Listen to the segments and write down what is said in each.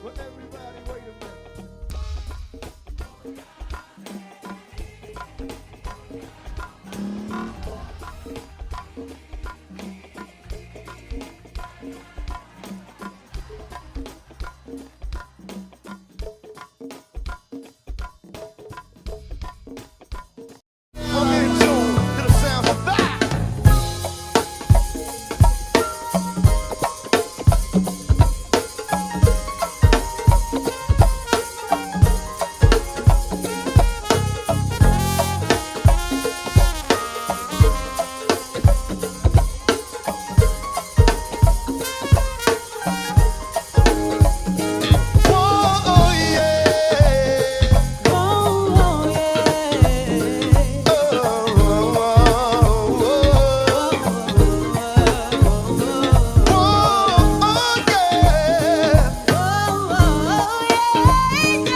Well, everybody, wait a minute. I'm in tune to the sound of that. Oh, yeah. Oh, yeah. Oh, yeah.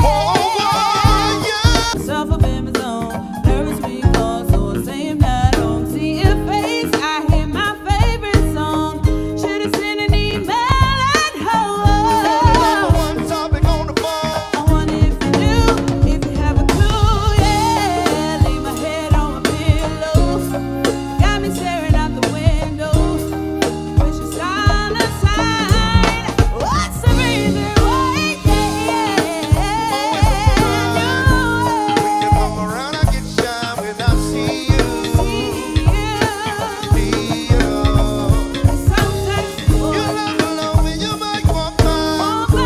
Oh, yeah. Self up in my zone, nervous recall, so I say I'm not home. See your face, I hear my favorite song. Should've sent an email at Number home. one topic on the phone. I wonder if you knew, if you have a clue, yeah. Lay my head on my pillow, got me staring out the window. Wish you saw the sign. What's the reason why? When you come around, I get shy when I see you. See you. You love alone when you make one call. Oh, I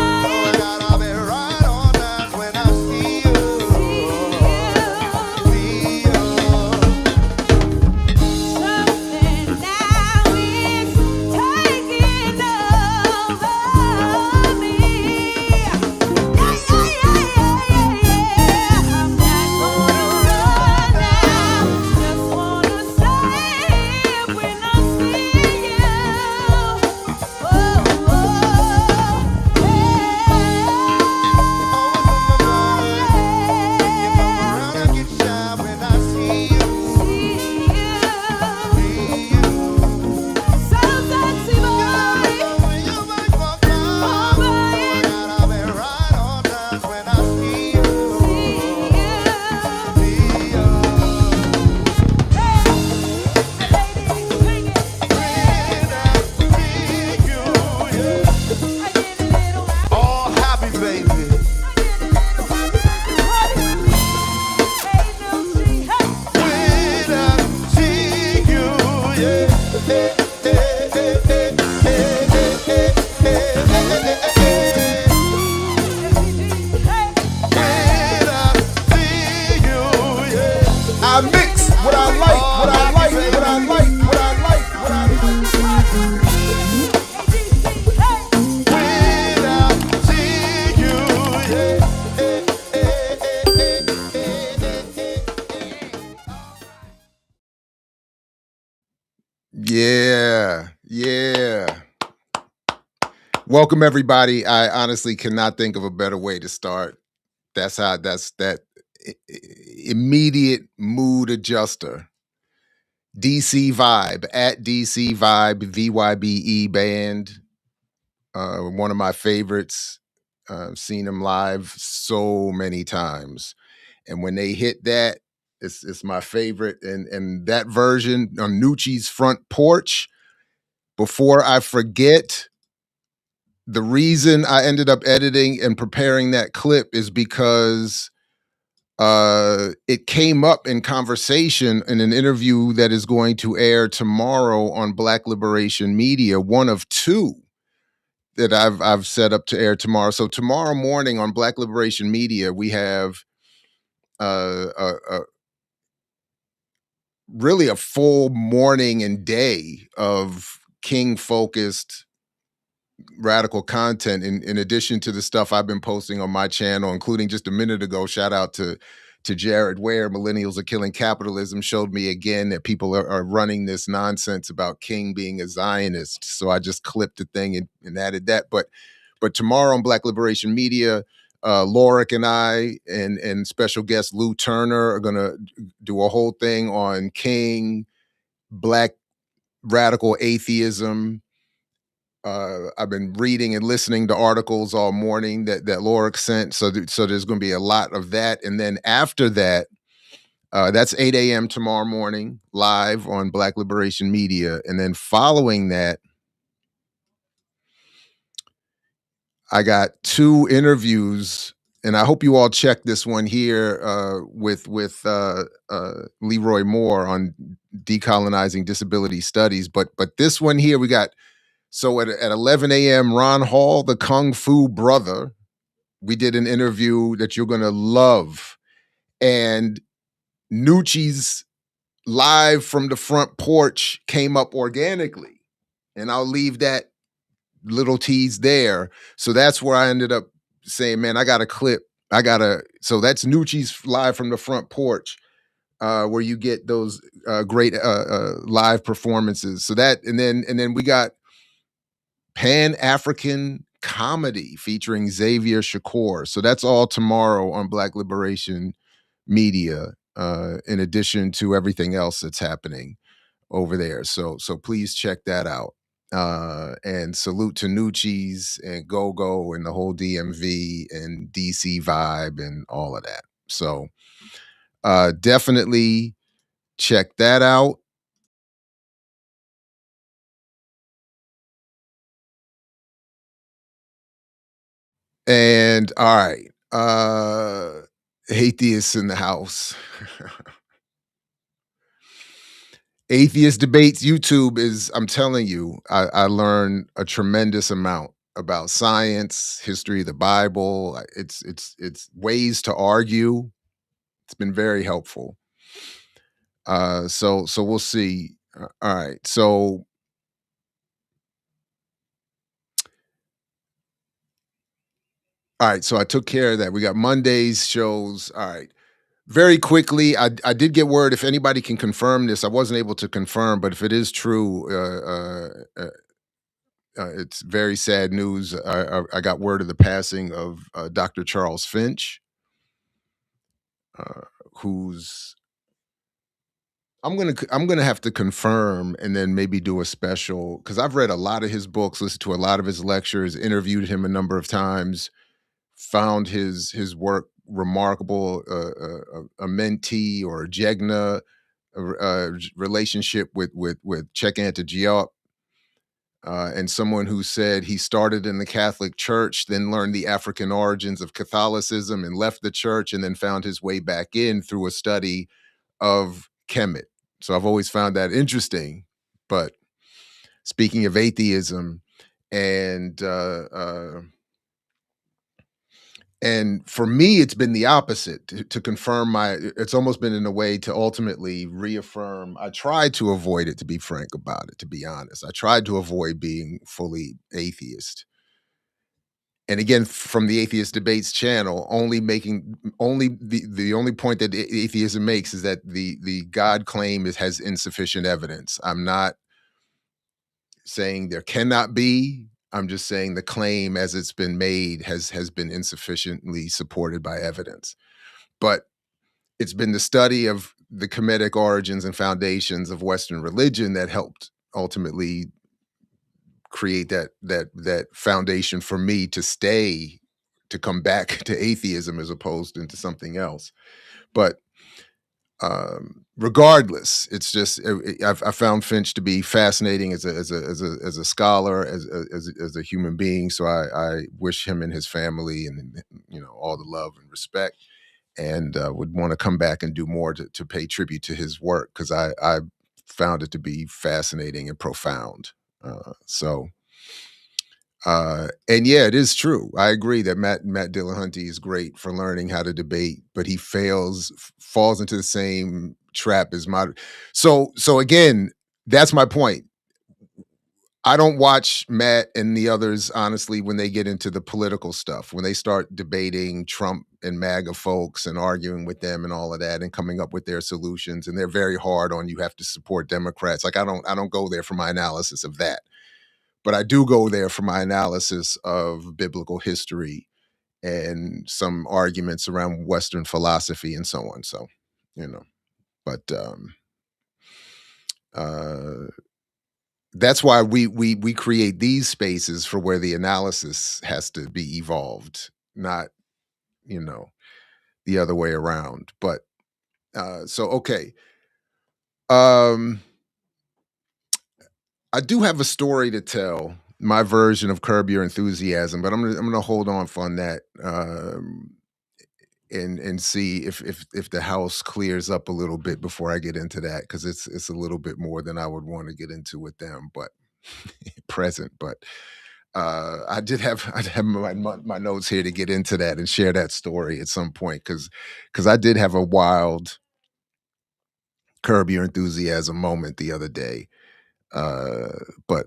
gotta be right on time when I see you. See you. Something now is taking over me. I'm not gonna run now. Just wanna stay when I see you. Always on my mind. When you come around, I get shy when I see you. See you. So sexy You boy. love alone when you make one call. Oh, I gotta be right on time when I see you. See you. All happy, baby. When I see you, yeah. When I see you, yeah. I mix what I like, what I like, what I like, what I like, what I like. When I see you, yeah. Yeah. Welcome everybody. I honestly cannot think of a better way to start. That's that immediate mood adjuster. DC Vibe at DC Vibe VYBE band. One of my favorites. Seen them live so many times, and when they hit that, it's my favorite. And that version on Nucci's Front Porch. Before I forget, the reason I ended up editing and preparing that clip is because it came up in conversation in an interview that is going to air tomorrow on Black Liberation Media, one of two that I've set up to air tomorrow. So tomorrow morning on Black Liberation Media, we have really a full morning and day of King focused radical content in addition to the stuff I've been posting on my channel, including just a minute ago. Shout out to Jared Ware, Millennials Are Killing Capitalism, showed me again that people are running this nonsense about King being a Zionist. So I just clipped the thing and added that. But tomorrow on Black Liberation Media, Lorik and I and special guest Lou Turner are gonna do a whole thing on King, Black radical atheism, I've been reading and listening to articles all morning that Lorik sent. So there's going to be a lot of that, and then after that, that's 8 a.m. tomorrow morning, live on Black Liberation Media, and then following that, I got two interviews, and I hope you all check this one here with Leroy Moore on decolonizing disability studies. But this one here, we got so at 11 a.m. Ron Hall, the Kung Fu brother, we did an interview that you're gonna love, and Nucci's live from the front porch came up organically, and I'll leave that little tease there. So that's where I ended up saying, man, I got a clip. So that's Nucci's live from the front porch, where you get those great live performances. So that, and then we got Pan African comedy featuring Xavier Shakur. So that's all tomorrow on Black Liberation Media, in addition to everything else that's happening over there. So please check that out. And salute to Nucci's and Go Go and the whole DMV and DC vibe and all of that. So definitely check that out. And all right, atheists in the house. Atheist Debates YouTube is, I'm telling you, I learned a tremendous amount about science, history of the Bible. It's ways to argue. It's been very helpful. So we'll see. All right. So I took care of that. We got Monday's shows. All right. Very quickly, I did get word, if anybody can confirm this. I wasn't able to confirm, but if it is true, it's very sad news. I got word of the passing of Dr. Charles Finch, who's I'm gonna have to confirm and then maybe do a special, because I've read a lot of his books, listened to a lot of his lectures, interviewed him a number of times, found his work remarkable. A mentee or a Jegna relationship with Cheikh Diop, and someone who said he started in the Catholic Church, then learned the African origins of Catholicism and left the church, and then found his way back in through a study of Kemet. So I've always found that interesting. But speaking of atheism, and and for me, it's been the opposite, to confirm my. It's almost been in a way to ultimately reaffirm. I tried to avoid it, to be frank about it. To be honest, I tried to avoid being fully atheist. And again, from the Atheist Debates channel, only the only point that atheism makes is that the God claim has insufficient evidence. I'm not saying there cannot be. I'm just saying the claim as it's been made has been insufficiently supported by evidence. But it's been the study of the Kemetic origins and foundations of Western religion that helped ultimately create that foundation for me to come back to atheism as opposed into something else. But regardless, it's just I found Finch to be fascinating as a scholar, as a human being. So I wish him and his family and all the love and respect, and would want to come back and do more to pay tribute to his work, because I found it to be fascinating and profound. And yeah, it is true. I agree that Matt Dillahunty is great for learning how to debate, but he falls into the same trap as my. So again, that's my point. I don't watch Matt and the others, honestly, when they get into the political stuff, when they start debating Trump and MAGA folks and arguing with them and all of that and coming up with their solutions. And they're very hard on, you have to support Democrats. Like, I don't go there for my analysis of that. But I do go there for my analysis of biblical history and some arguments around Western philosophy and so on. So, but uh, That's why we create these spaces for where the analysis has to be evolved, not, you know, the other way around. But so okay. Um I do have a story to tell, my version of Curb Your Enthusiasm, but I'm gonna hold off on that, and see if the house clears up a little bit before I get into that, because it's a little bit more than I would want to get into with them, but present. But I did have my notes here to get into that and share that story at some point, because I did have a wild Curb Your Enthusiasm moment the other day. Uh, but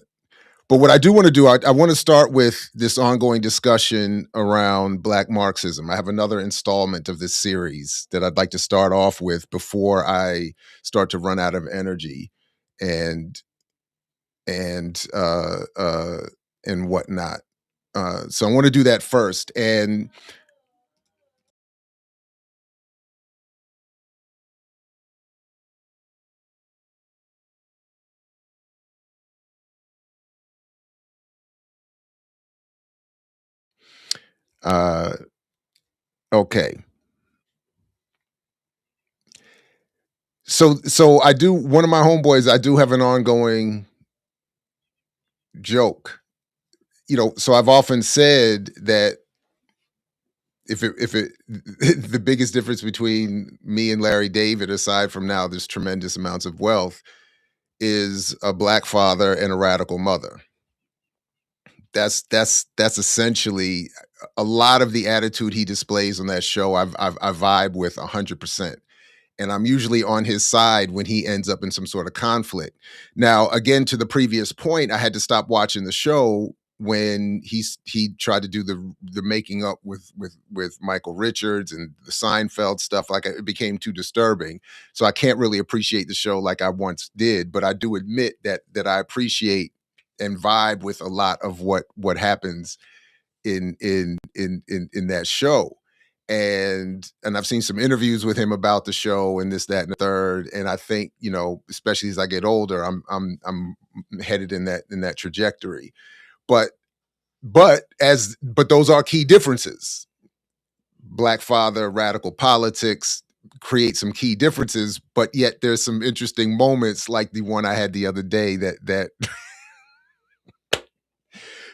But what I do want to do, I want to start with this ongoing discussion around Black Marxism. I have another installment of this series that I'd like to start off with before I start to run out of energy and and uh, uh, and whatnot. So I want to do that first, and uh, okay. So I do, one of my homeboys. I do have an ongoing joke. So I've often said that if it the biggest difference between me and Larry David, aside from now there's tremendous amounts of wealth, is a black father and a radical mother. That's essentially a lot of the attitude he displays on that show. I vibe with 100%, and I'm usually on his side when he ends up in some sort of conflict. Now, again, to the previous point, I had to stop watching the show when he tried to do the making up with Michael Richards and the Seinfeld stuff. Like, it became too disturbing, so I can't really appreciate the show like I once did. But I do admit that I appreciate and vibe with a lot of what happens in that show. And I've seen some interviews with him about the show and this, that, and the third. And I think, especially as I get older, I'm headed in that trajectory. But but those are key differences. Black father, radical politics create some key differences, but yet there's some interesting moments like the one I had the other day that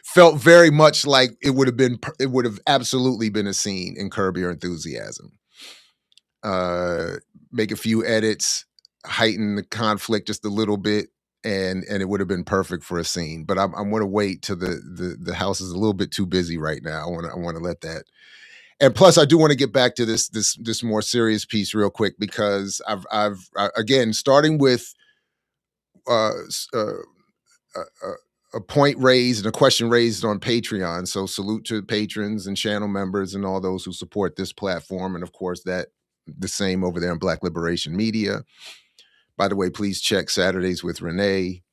felt very much like it would have absolutely been a scene in Curb Your Enthusiasm. uh, Make a few edits, heighten the conflict just a little bit, and it would have been perfect for a scene. But I'm going to wait till the house is a little bit too busy right now. I want to let that. And plus, I do want to get back to this more serious piece real quick, because again, starting with uh, s- uh, a point raised and a question raised on Patreon. So salute to patrons and channel members and all those who support this platform, and of course that the same over there in Black Liberation Media. By the way, please check Saturdays with Renee,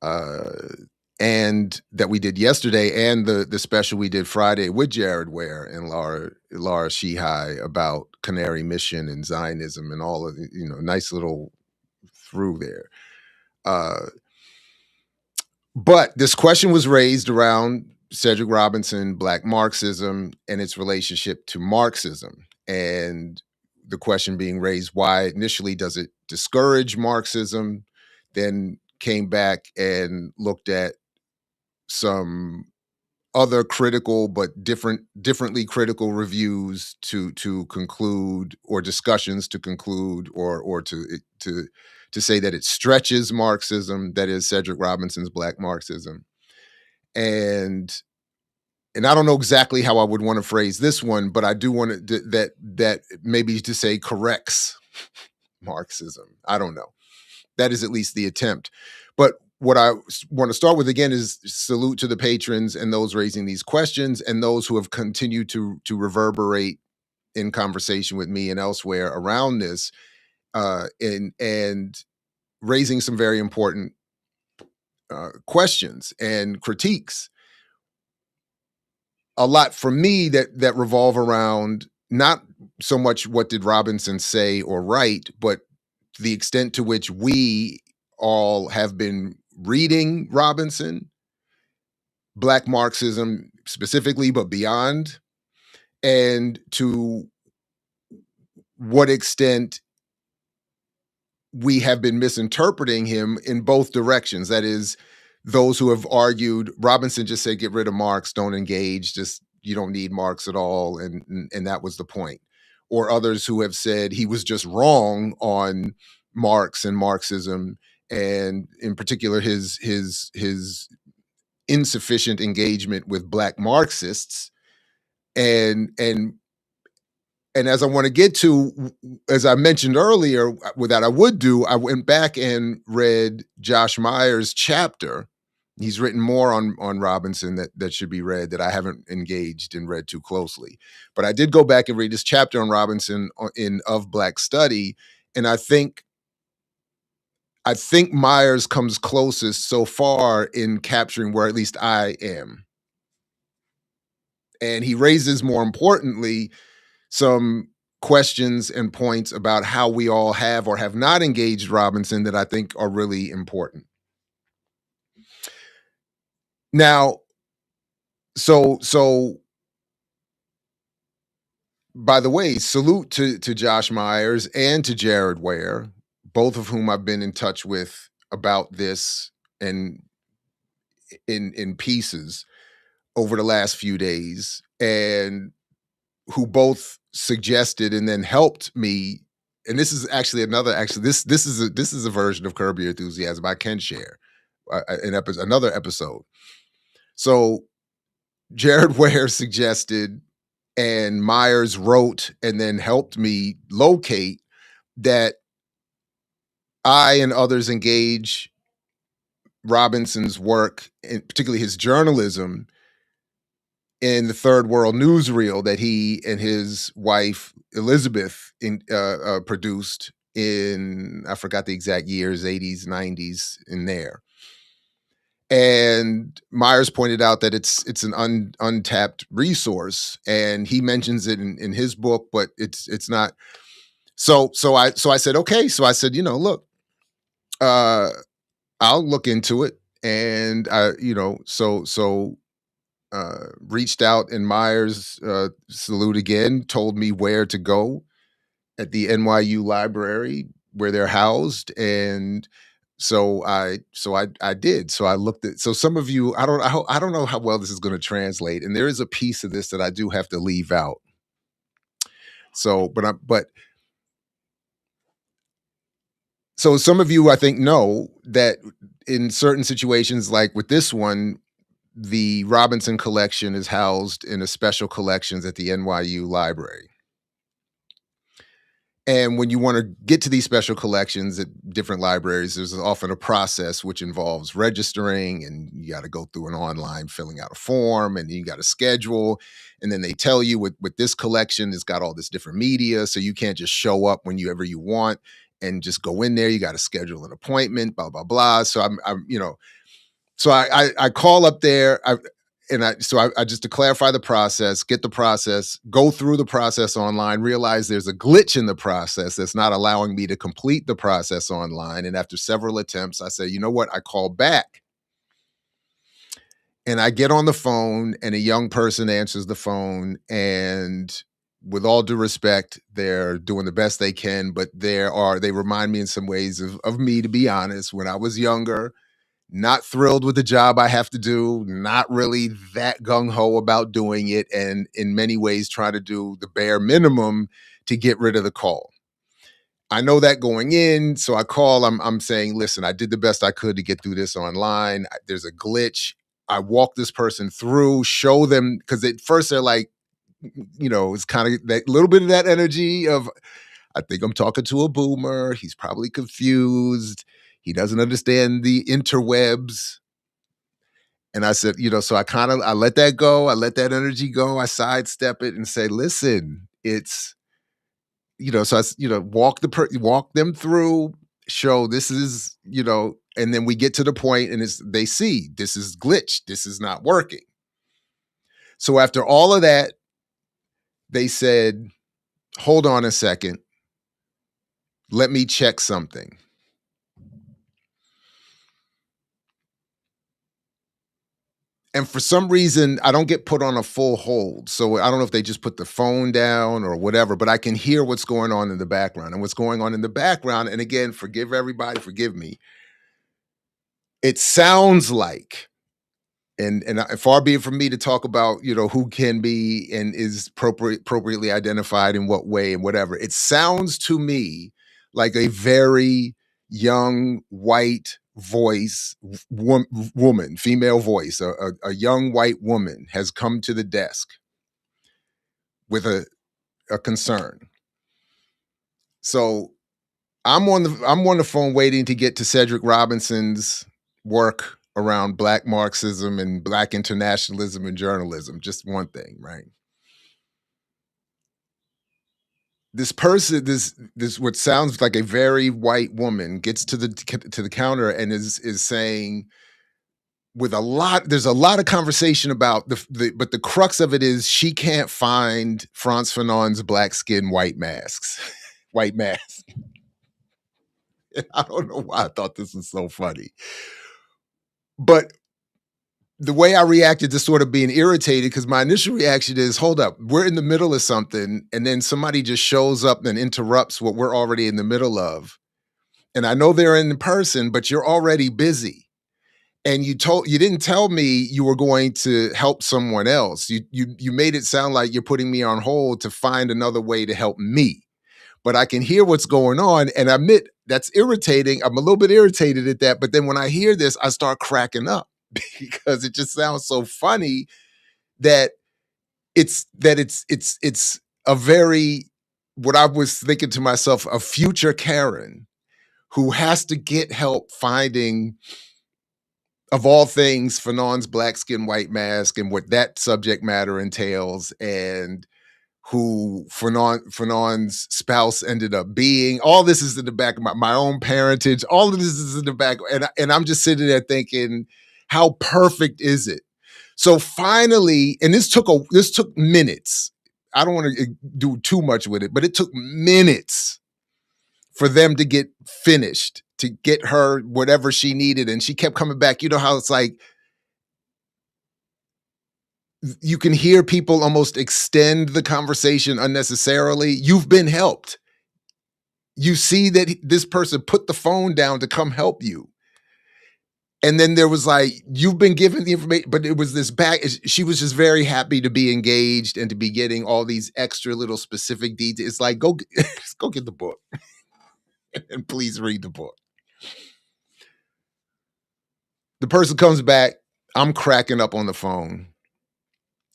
uh, and that we did yesterday, and the special we did Friday with Jared Ware and Laura Shihai about Canary Mission and Zionism and all of nice little through there. But this question was raised around Cedric Robinson, Black Marxism, and its relationship to Marxism. And the question being raised, why initially does it discourage Marxism? Then came back and looked at some other critical but differently critical reviews to conclude, or discussions to conclude, or to say that it stretches Marxism, that is Cedric Robinson's Black Marxism. And I don't know exactly how I would want to phrase this one, but I do want to that maybe to say corrects Marxism. I don't know. That is at least the attempt. But what I want to start with again is salute to the patrons and those raising these questions, and those who have continued to reverberate in conversation with me and elsewhere around this, and raising some very important questions and critiques. A lot for me that revolve around not so much what did Robinson say or write, but the extent to which we all have been reading Robinson, Black Marxism specifically, but beyond, and to what extent we have been misinterpreting him in both directions. That is, those who have argued Robinson just said, get rid of Marx, don't engage, just you don't need Marx at all, and that was the point. Or others who have said he was just wrong on Marx and Marxism, and in particular his insufficient engagement with Black Marxists, and as I want to get to, as I mentioned earlier, that I would do, I went back and read Josh Meyer's chapter. He's written more on Robinson that should be read that I haven't engaged and read too closely. But I did go back and read his chapter on Robinson in Of Black Study, and I think Myers comes closest so far in capturing where at least I am. And he raises, more importantly, some questions and points about how we all have or have not engaged Robinson that I think are really important. Now, so by the way, salute to Josh Myers and to Jared Ware, both of whom I've been in touch with about this and in pieces over the last few days, and who both suggested and then helped me. And this is actually this is a version of Curb Your Enthusiasm I can share another episode. So Jared Ware suggested, and Myers wrote and then helped me locate, that I and others engage Robinson's work, and particularly his journalism, in the Third World newsreel that he and his wife Elizabeth produced in, I forgot the exact years, 80s, 90s, in there. And Myers pointed out that it's an untapped resource, and he mentions it in his book, but it's not. So I said, okay. So I said, look, I'll look into it, and reached out, and Myers, salute again, told me where to go at the NYU library where they're housed. And so I did. So I looked at, so some of you, I don't know how well this is going to translate. And there is a piece of this that I do have to leave out. So, so some of you, I think, know that in certain situations, like with this one, the Robinson collection is housed in a special collections at the NYU library. And when you want to get to these special collections at different libraries, there's often a process which involves registering, and you got to go through an online filling out a form, and you got to schedule. And then they tell you with this collection, it's got all this different media, so you can't just show up whenever you want and just go in there. You got to schedule an appointment, blah, blah, blah. So so I call up there. I just, to clarify the process, get the process, go through the process online, realize there's a glitch in the process that's not allowing me to complete the process online. And after several attempts, I say, you know what? I call back. And I get on the phone, and a young person answers the phone. And with all due respect, they're doing the best they can, but they remind me in some ways of me, to be honest, when I was younger. Not thrilled with the job I have to do, not really that gung-ho about doing it, and in many ways trying to do the bare minimum to get rid of the call. I know that going in, so I call, I'm saying, listen, I did the best I could to get through this online. There's a glitch. I walk this person through, show them, because at first they're like, it's kind of that little bit of that energy of, I think I'm talking to a boomer. He's probably confused. He doesn't understand the interwebs. And I said, so I let that go. I let that energy go. I sidestep it and say, listen, it's, so I, walk them through, show this is, and then we get to the point, and they see this is glitch. This is not working. So after all of that, they said, hold on a second. Let me check something. and for some reason, I don't get put on a full hold. So I don't know if they just put the phone down or whatever, but I can hear what's going on in the background. And what's going on in the background, and again, forgive everybody, forgive me. It sounds like, and far be it from me to talk about, who can be and is appropriately identified in what way and whatever. It sounds to me like a very young white voice, woman, female voice, a young white woman has come to the desk with a concern. So I'm on the phone waiting to get to Cedric Robinson's work around Black Marxism and Black internationalism and journalism. Just one thing, right? This person, this what sounds like a very white woman, gets to the counter and is saying, with a lot, there's a lot of conversation about but the crux of it is she can't find Frantz Fanon's black skin white masks, white masks. I don't know why I thought this was so funny. But the way I reacted to sort of being irritated, because my initial reaction is, hold up, we're in the middle of something, and then somebody just shows up and interrupts what we're already in the middle of. And I know they're in person, but you're already busy. And you didn't tell me you were going to help someone else. You made it sound like you're putting me on hold to find another way to help me. But I can hear what's going on, and I admit that's irritating. I'm a little bit irritated at that. But then when I hear this, I start cracking up because it just sounds so funny that it's a very, what I was thinking to myself, a future Karen who has to get help finding, of all things, Fanon's black skin white mask and what that subject matter entails, and who Fanon's spouse ended up being. All this is in the back of my own parentage. All of this is in the back. And I'm just sitting there thinking, how perfect is it? So finally, and this took minutes. I don't want to do too much with it, but it took minutes for them to get finished, to get her whatever she needed. And she kept coming back. You know how it's like, you can hear people almost extend the conversation unnecessarily. You've been helped. You see that this person put the phone down to come help you. And then there was like, you've been given the information, but it was this back. She was just very happy to be engaged and to be getting all these extra little specific details. It's like, go get the book and please read the book. The person comes back. I'm cracking up on the phone.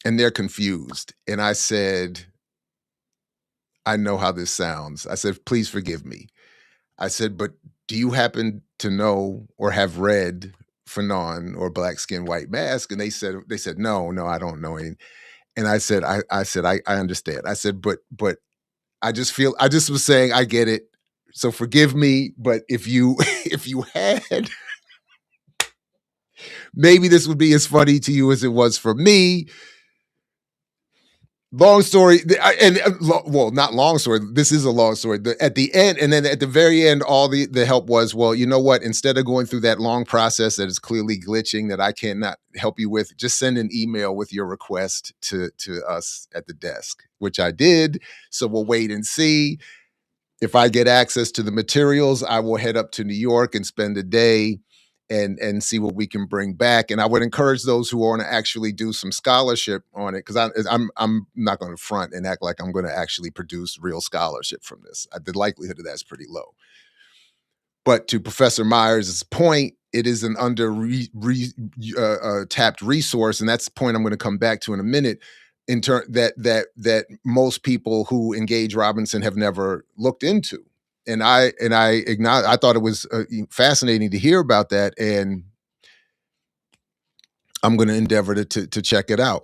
And they're confused. And I said, I know how this sounds. I said, please forgive me. I said, but do you happen to know or have read Fanon or Black Skin White Mask? And they said, no, I don't know any. And I said, I understand. I said, but I just was saying, I get it. So forgive me. But if you had, maybe this would be as funny to you as it was for me. Long story, not long story. This is a long story. At the end, and then at the very end, all the help was, well, you know what? Instead of going through that long process that is clearly glitching that I cannot help you with, just send an email with your request to us at the desk, which I did. So we'll wait and see. If I get access to the materials, I will head up to New York and spend a day and see what we can bring back. And I would encourage those who want to actually do some scholarship on it, because I'm not going to front and act like I'm going to actually produce real scholarship from this. The likelihood of that's pretty low. But to Professor Myers' point, it is an tapped resource, and that's the point I'm going to come back to in a minute. In turn, that most people who engage Robinson have never looked into. And I acknowledge, I thought it was fascinating to hear about that, and I'm going to endeavor to check it out.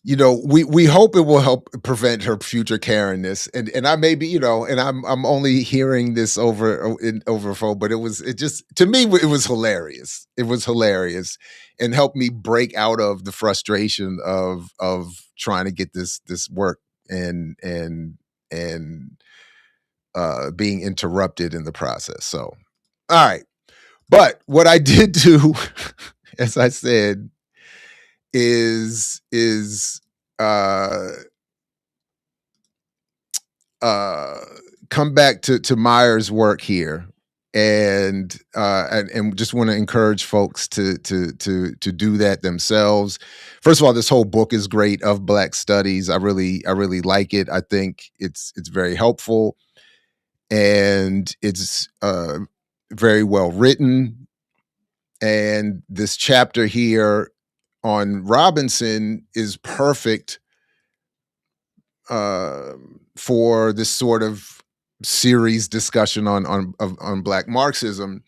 We hope it will help prevent her future Karenness, and I may be, and I'm only hearing this over phone, but it just, to me, it was hilarious. It was hilarious, and helped me break out of the frustration of trying to get this work and being interrupted in the process. So, all right. But what I did do, as I said, is uh uh come back to Meyer's work here, and just want to encourage folks to do that themselves. First of all, this whole book is great, of Black Studies. I really like it. I think it's very helpful, and it's very well written. And this chapter here on Robinson is perfect uh, for this sort of series discussion on Black Marxism.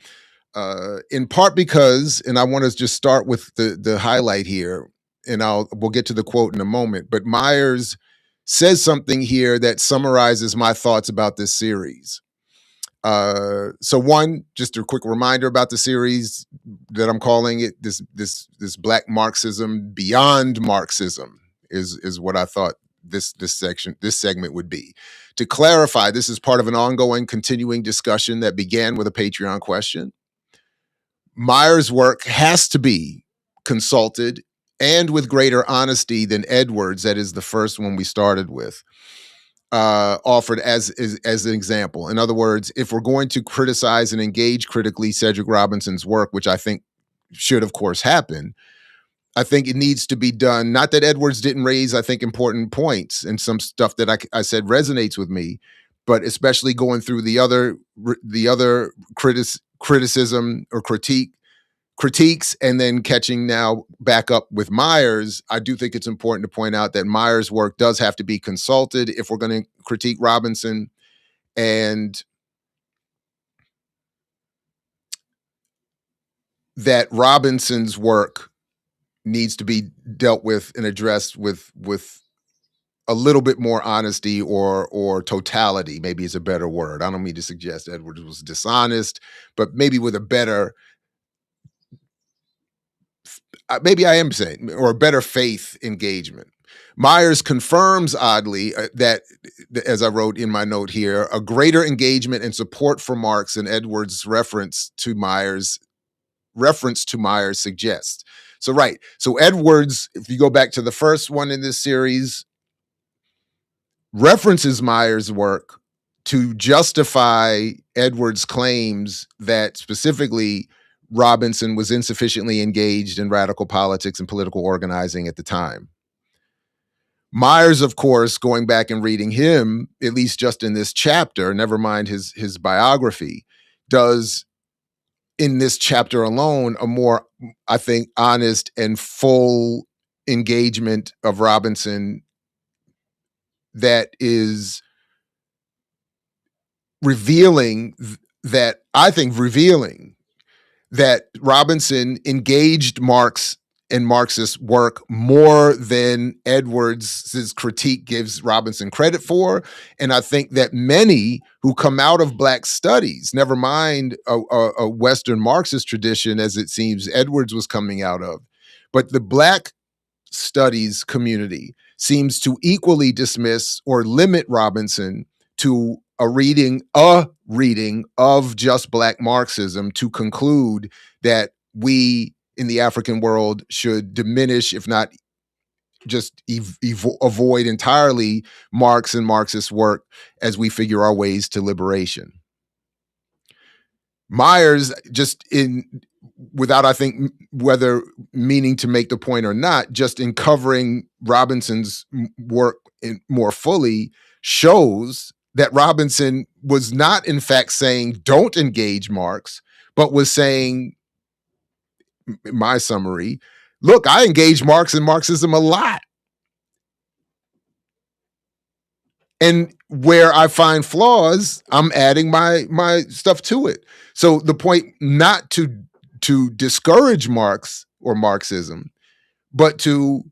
In part because, and I want to just start with the highlight here, and we'll get to the quote in a moment. But Myers says something here that summarizes my thoughts about this series. So one, just a quick reminder about the series that I'm calling it, this Black Marxism beyond Marxism is what I thought this segment would be. To clarify, this is part of an ongoing, continuing discussion that began with a Patreon question. Meyer's work has to be consulted, and with greater honesty than Edwards, that is the first one we started with, offered as an example. In other words, if we're going to criticize and engage critically Cedric Robinson's work, which I think should, of course, happen, I think it needs to be done. Not that Edwards didn't raise, I think, important points and some stuff that I said resonates with me, but especially going through the other criticism or critiques, and then catching now back up with Myers. I do think it's important to point out that Myers' work does have to be consulted if we're going to critique Robinson, and that Robinson's work needs to be dealt with and addressed with a little bit more honesty, or totality, maybe is a better word. I don't mean to suggest Edwards was dishonest, but maybe with a better, maybe I am saying, or a better faith engagement. Myers confirms, oddly, that, as I wrote in my note here, a greater engagement and support for Marx than Edwards' reference to Myers suggests. So, right. So Edwards, if you go back to the first one in this series, references Myers' work to justify Edwards' claims that specifically Robinson was insufficiently engaged in radical politics and political organizing at the time. Myers, of course, going back and reading him, at least just in this chapter, never mind his biography, does in this chapter alone a more, I think, honest and full engagement of Robinson that is revealing that Robinson engaged Marx and Marxist work more than Edwards' critique gives Robinson credit for. And I think that many who come out of Black studies, never mind a Western Marxist tradition, as it seems Edwards was coming out of, but the Black studies community seems to equally dismiss or limit Robinson to a reading of just Black Marxism to conclude that we in the African world should diminish, if not just avoid entirely, Marx and Marxist work as we figure our ways to liberation. Myers, just without, I think, whether meaning to make the point or not, just in covering Robinson's work more fully, shows that Robinson was not, in fact, saying don't engage Marx, but was saying, my summary, look, I engage Marx and Marxism a lot. And where I find flaws, I'm adding my stuff to it. So the point, not to discourage Marx or Marxism, but to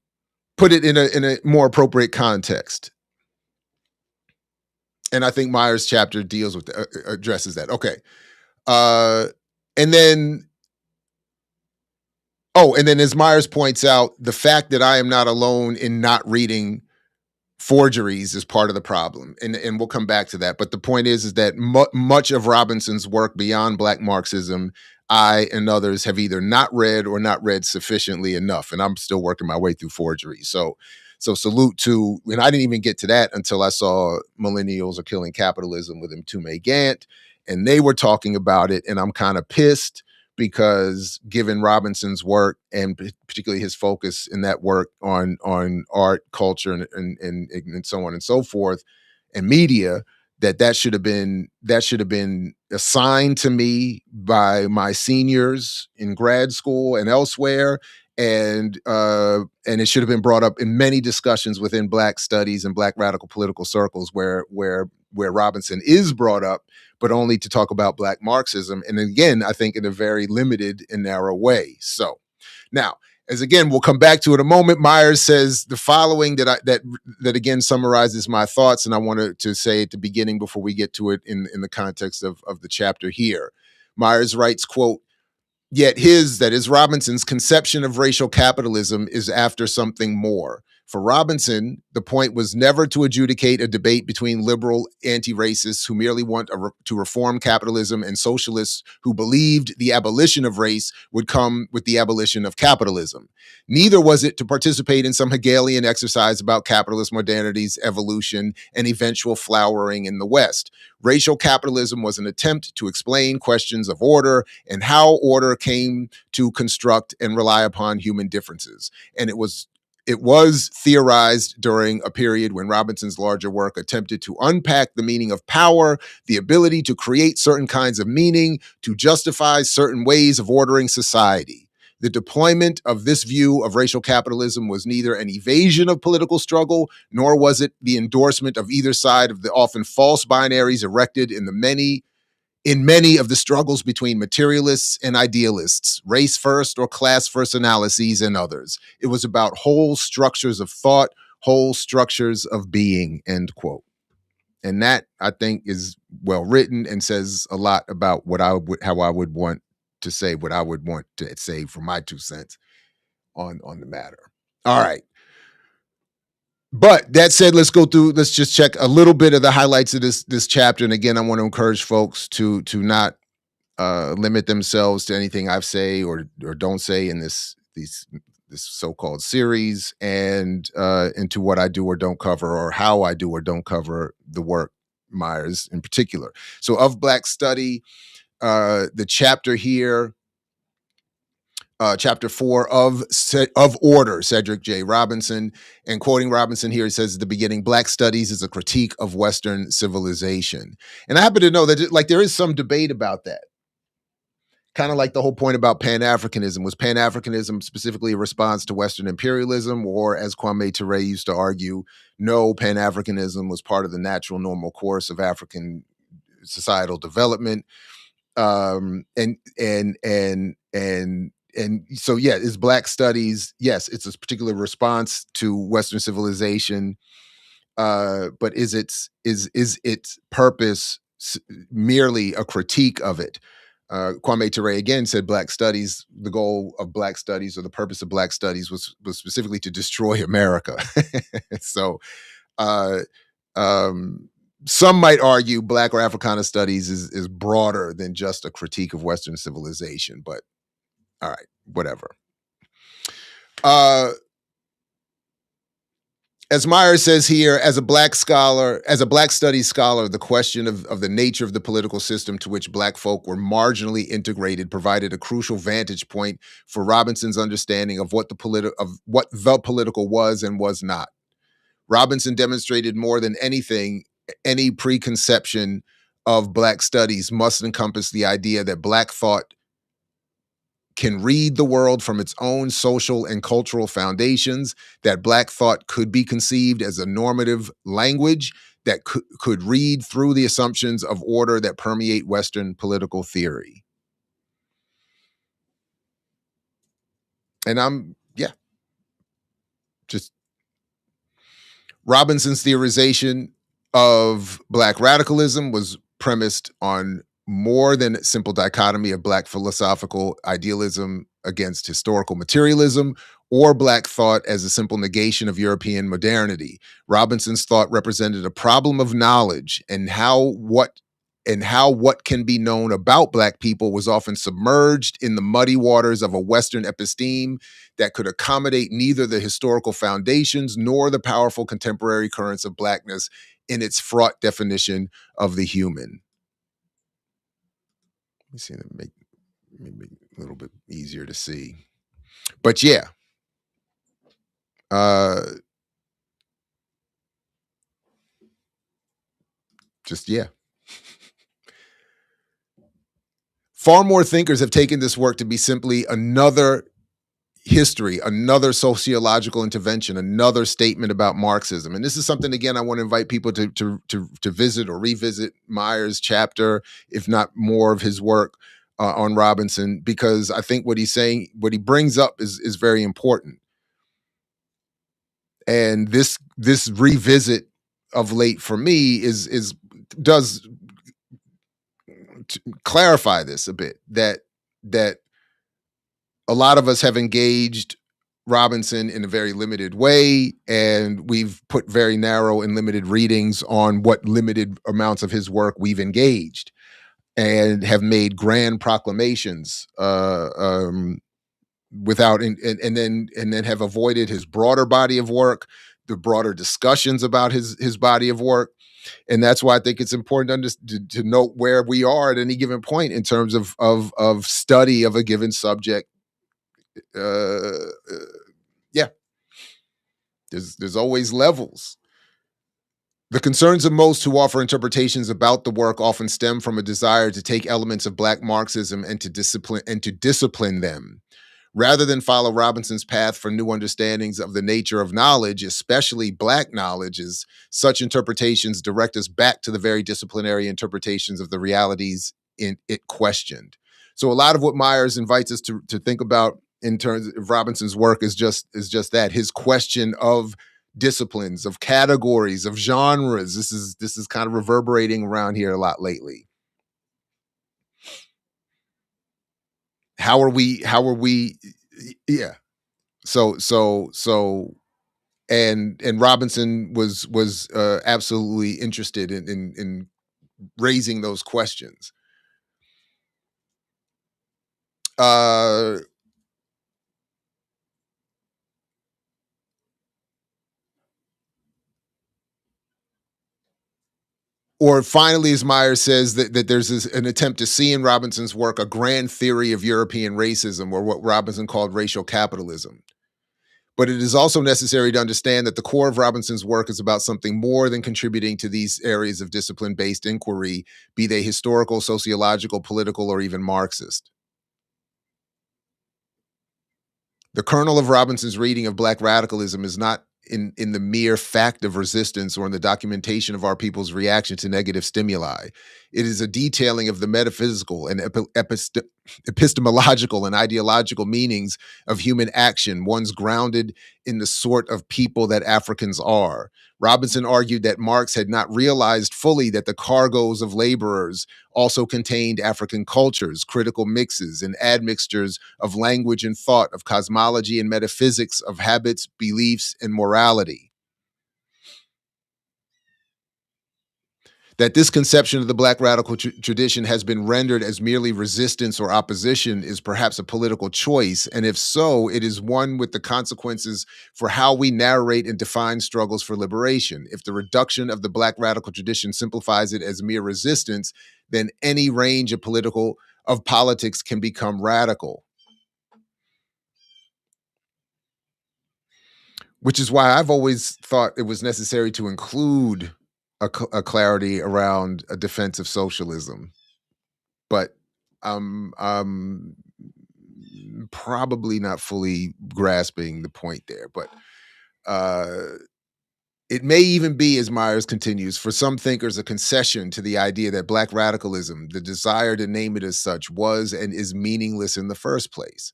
put it in a more appropriate context. And I think Myers' chapter deals with addresses that. Okay. And then as Myers points out, the fact that I am not alone in not reading forgeries is part of the problem, and we'll come back to that. But the point is that much of Robinson's work beyond Black Marxism, I and others have either not read or not read sufficiently enough. And I'm still working my way through forgery. So salute to, and I didn't even get to that until I saw Millennials Are Killing Capitalism with Mtume Gant, and they were talking about it, and I'm kind of pissed because given Robinson's work and particularly his focus in that work on art, culture, and so on and so forth, and media, that should have been assigned to me by my seniors in grad school and elsewhere, and it should have been brought up in many discussions within Black studies and Black radical political circles where Robinson is brought up, but only to talk about Black Marxism, and again, I think in a very limited and narrow way. So now, as again, we'll come back to it in a moment. Myers says the following that again summarizes my thoughts, and I wanted to say at the beginning before we get to it in the context of the chapter here. Myers writes, quote, "Yet his, that is Robinson's, conception of racial capitalism is after something more. For Robinson, the point was never to adjudicate a debate between liberal anti-racists who merely want to reform capitalism and socialists who believed the abolition of race would come with the abolition of capitalism. Neither was it to participate in some Hegelian exercise about capitalist modernity's evolution and eventual flowering in the West. Racial capitalism was an attempt to explain questions of order and how order came to construct and rely upon human differences. And it was theorized during a period when Robinson's larger work attempted to unpack the meaning of power, the ability to create certain kinds of meaning, to justify certain ways of ordering society. The deployment of this view of racial capitalism was neither an evasion of political struggle, nor was it the endorsement of either side of the often false binaries erected in many of the struggles between materialists and idealists, race first or class first analyses, and others. It was about whole structures of thought, whole structures of being," end quote. And that, I think, is well written and says a lot about how I would want to say what I would want to say for my 2 cents on the matter. All right. But that said, let's just check a little bit of the highlights of this chapter. And again, I want to encourage folks to not limit themselves to anything I've say or don't say in this so-called series, and into what I do or don't cover, or how I do or don't cover the work Myers in particular. So of Black Study, the chapter here, chapter 4 of Order, Cedric J. Robinson, and quoting Robinson here, he says at the beginning, "Black Studies is a critique of Western civilization." And I happen to know that there is some debate about that. Kind of like the whole point about Pan-Africanism. Was Pan-Africanism specifically a response to Western imperialism? Or, as Kwame Ture used to argue, no, Pan-Africanism was part of the natural normal course of African societal development. And so, yeah, is Black Studies, yes, it's a particular response to Western civilization, but is its purpose merely a critique of it? Kwame Ture again said Black Studies, the goal of Black Studies, or the purpose of Black Studies, was specifically to destroy America. So some might argue Black or Africana Studies is broader than just a critique of Western civilization, but all right, whatever. As Myers says here, as a Black Studies scholar, the question of the nature of the political system to which Black folk were marginally integrated provided a crucial vantage point for Robinson's understanding of what the political was and was not. Robinson demonstrated more than anything, any preconception of Black Studies must encompass the idea that Black thought can read the world from its own social and cultural foundations, that Black thought could be conceived as a normative language that could read through the assumptions of order that permeate Western political theory. And just Robinson's theorization of Black radicalism was premised on more than a simple dichotomy of Black philosophical idealism against historical materialism, or Black thought as a simple negation of European modernity. Robinson's thought represented a problem of knowledge and how what and how what can be known about Black people was often submerged in the muddy waters of a Western episteme that could accommodate neither the historical foundations nor the powerful contemporary currents of Blackness in its fraught definition of the human. Let me see that make maybe a little bit easier to see. But yeah, uh, just yeah. Far more thinkers have taken this work to be simply another history, another sociological intervention, another statement about Marxism. And this is something, again, I want to invite people to visit or revisit Myers' chapter, if not more of his work on Robinson, because I think what he's saying, what he brings up is very important. And this revisit of late for me does clarify this a bit, that a lot of us have engaged Robinson in a very limited way, and we've put very narrow and limited readings on what limited amounts of his work we've engaged, and have made grand proclamations without and then have avoided his broader body of work, the broader discussions about his body of work. And that's why I think it's important to note where we are at any given point in terms of study of a given subject. Yeah, there's always levels. The concerns of most who offer interpretations about the work often stem from a desire to take elements of Black Marxism and to discipline them. Rather than follow Robinson's path for new understandings of the nature of knowledge, especially Black knowledges, such interpretations direct us back to the very disciplinary interpretations of the realities it questioned. So a lot of what Myers invites us to think about in terms of Robinson's work is just that, his question of disciplines, of categories, of genres. This is kind of reverberating around here a lot lately. How are we yeah. So and Robinson was absolutely interested in raising those questions. Or finally, as Myers says, that there's an attempt to see in Robinson's work a grand theory of European racism, or what Robinson called racial capitalism. But it is also necessary to understand that the core of Robinson's work is about something more than contributing to these areas of discipline-based inquiry, be they historical, sociological, political, or even Marxist. The kernel of Robinson's reading of Black radicalism is not in the mere fact of resistance or in the documentation of our people's reaction to negative stimuli. It is a detailing of the metaphysical and epistemological and ideological meanings of human action, ones grounded in the sort of people that Africans are. Robinson argued that Marx had not realized fully that the cargoes of laborers also contained African cultures, critical mixes, and admixtures of language and thought, of cosmology and metaphysics, of habits, beliefs, and morality. That this conception of the Black radical tradition has been rendered as merely resistance or opposition is perhaps a political choice, and if so, it is one with the consequences for how we narrate and define struggles for liberation. If the reduction of the Black radical tradition simplifies it as mere resistance, then any range of politics can become radical. Which is why I've always thought it was necessary to include a clarity around a defense of socialism. But I'm probably not fully grasping the point there. But it may even be, as Myers continues, for some thinkers, a concession to the idea that Black radicalism, the desire to name it as such, was and is meaningless in the first place.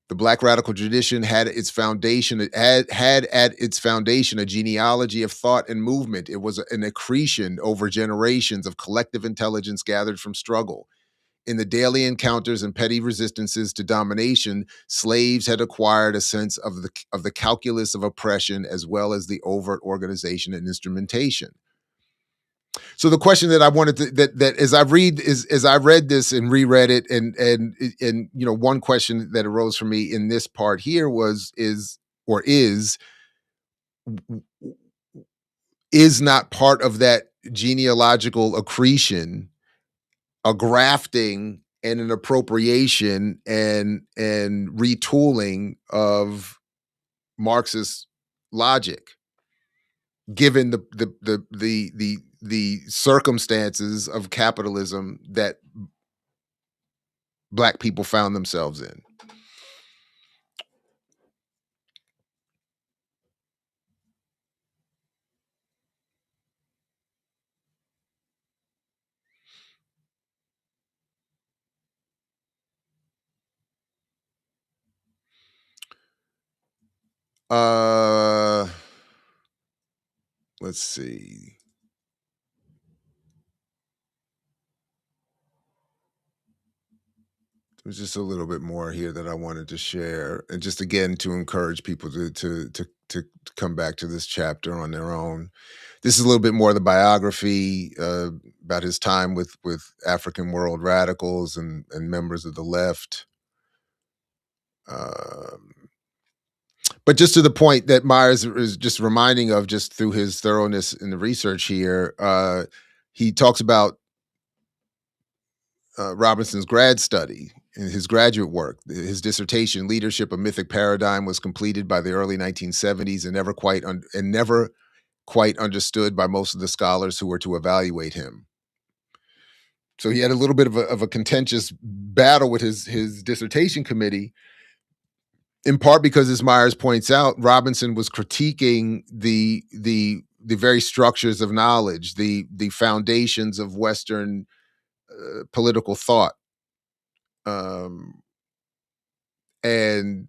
The Black radical tradition had its foundation, had at its foundation a genealogy of thought and movement. It was an accretion over generations of collective intelligence gathered from struggle. In the daily encounters and petty resistances to domination, slaves had acquired a sense of the calculus of oppression, as well as the overt organization and instrumentation. So the question that I wanted to that as I read this and reread it, and one question that arose for me in this part here was is not part of that genealogical accretion a grafting and an appropriation and retooling of Marxist logic, given the circumstances of capitalism that Black people found themselves in. Uh, let's see. There's just a little bit more here that I wanted to share, and just again to encourage people to come back to this chapter on their own. This is a little bit more of the biography about his time with African world radicals and members of the left. Um, but just to the point that Myers is just reminding of, just through his thoroughness in the research here, he talks about Robinson's grad study in his graduate work. His dissertation, "Leadership: A Mythic Paradigm," was completed by the early 1970s and never quite understood by most of the scholars who were to evaluate him. So he had a little bit of a contentious battle with his dissertation committee, in part because, as Myers points out, Robinson was critiquing the very structures of knowledge, the foundations of Western political thought, um, and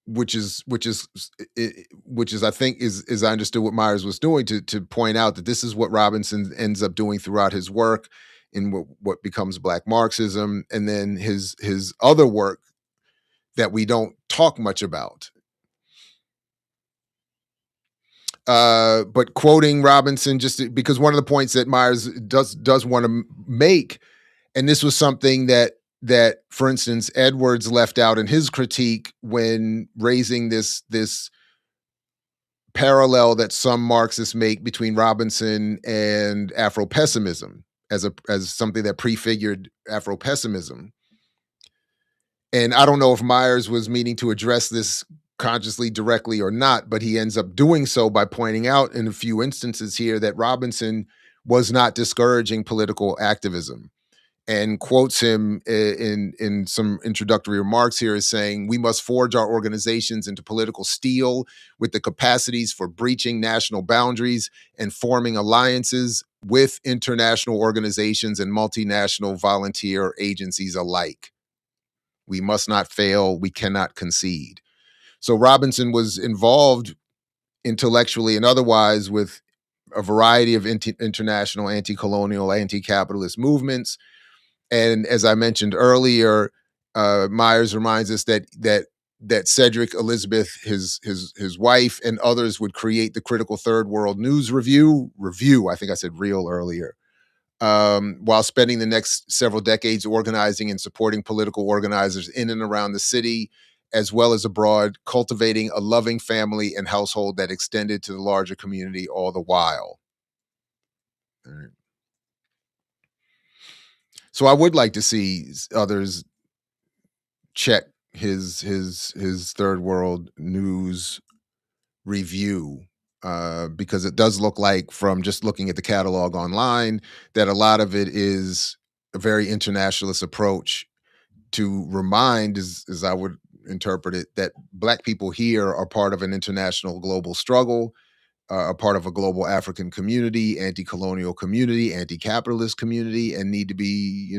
which is I think is I understood what Myers was doing, to point out that this is what Robinson ends up doing throughout his work in what becomes Black Marxism, and then his other work that we don't talk much about. But quoting Robinson, because one of the points that Myers does want to make, and this was something that, for instance, Edwards left out in his critique when raising this parallel that some Marxists make between Robinson and Afro-pessimism as something that prefigured Afro-pessimism. And I don't know if Myers was meaning to address this consciously, directly, or not, but he ends up doing so by pointing out in a few instances here that Robinson was not discouraging political activism, and quotes him in some introductory remarks here as saying, "We must forge our organizations into political steel with the capacities for breaching national boundaries and forming alliances with international organizations and multinational volunteer agencies alike. We must not fail. We cannot concede." So Robinson was involved intellectually and otherwise with a variety of international anti-colonial, anti-capitalist movements. And as I mentioned earlier, Myers reminds us that Cedric Elizabeth, his wife, and others would create the critical Third World News Review. I think I said real earlier. While spending the next several decades organizing and supporting political organizers in and around the city, as well as abroad, cultivating a loving family and household that extended to the larger community all the while. All right. So I would like to see others check his Third World News Review, because it does look like, from just looking at the catalog online, that a lot of it is a very internationalist approach to remind, as I would interpret it, that Black people here are part of an international global struggle, are part of a global African community, anti-colonial community, anti-capitalist community, and need to be,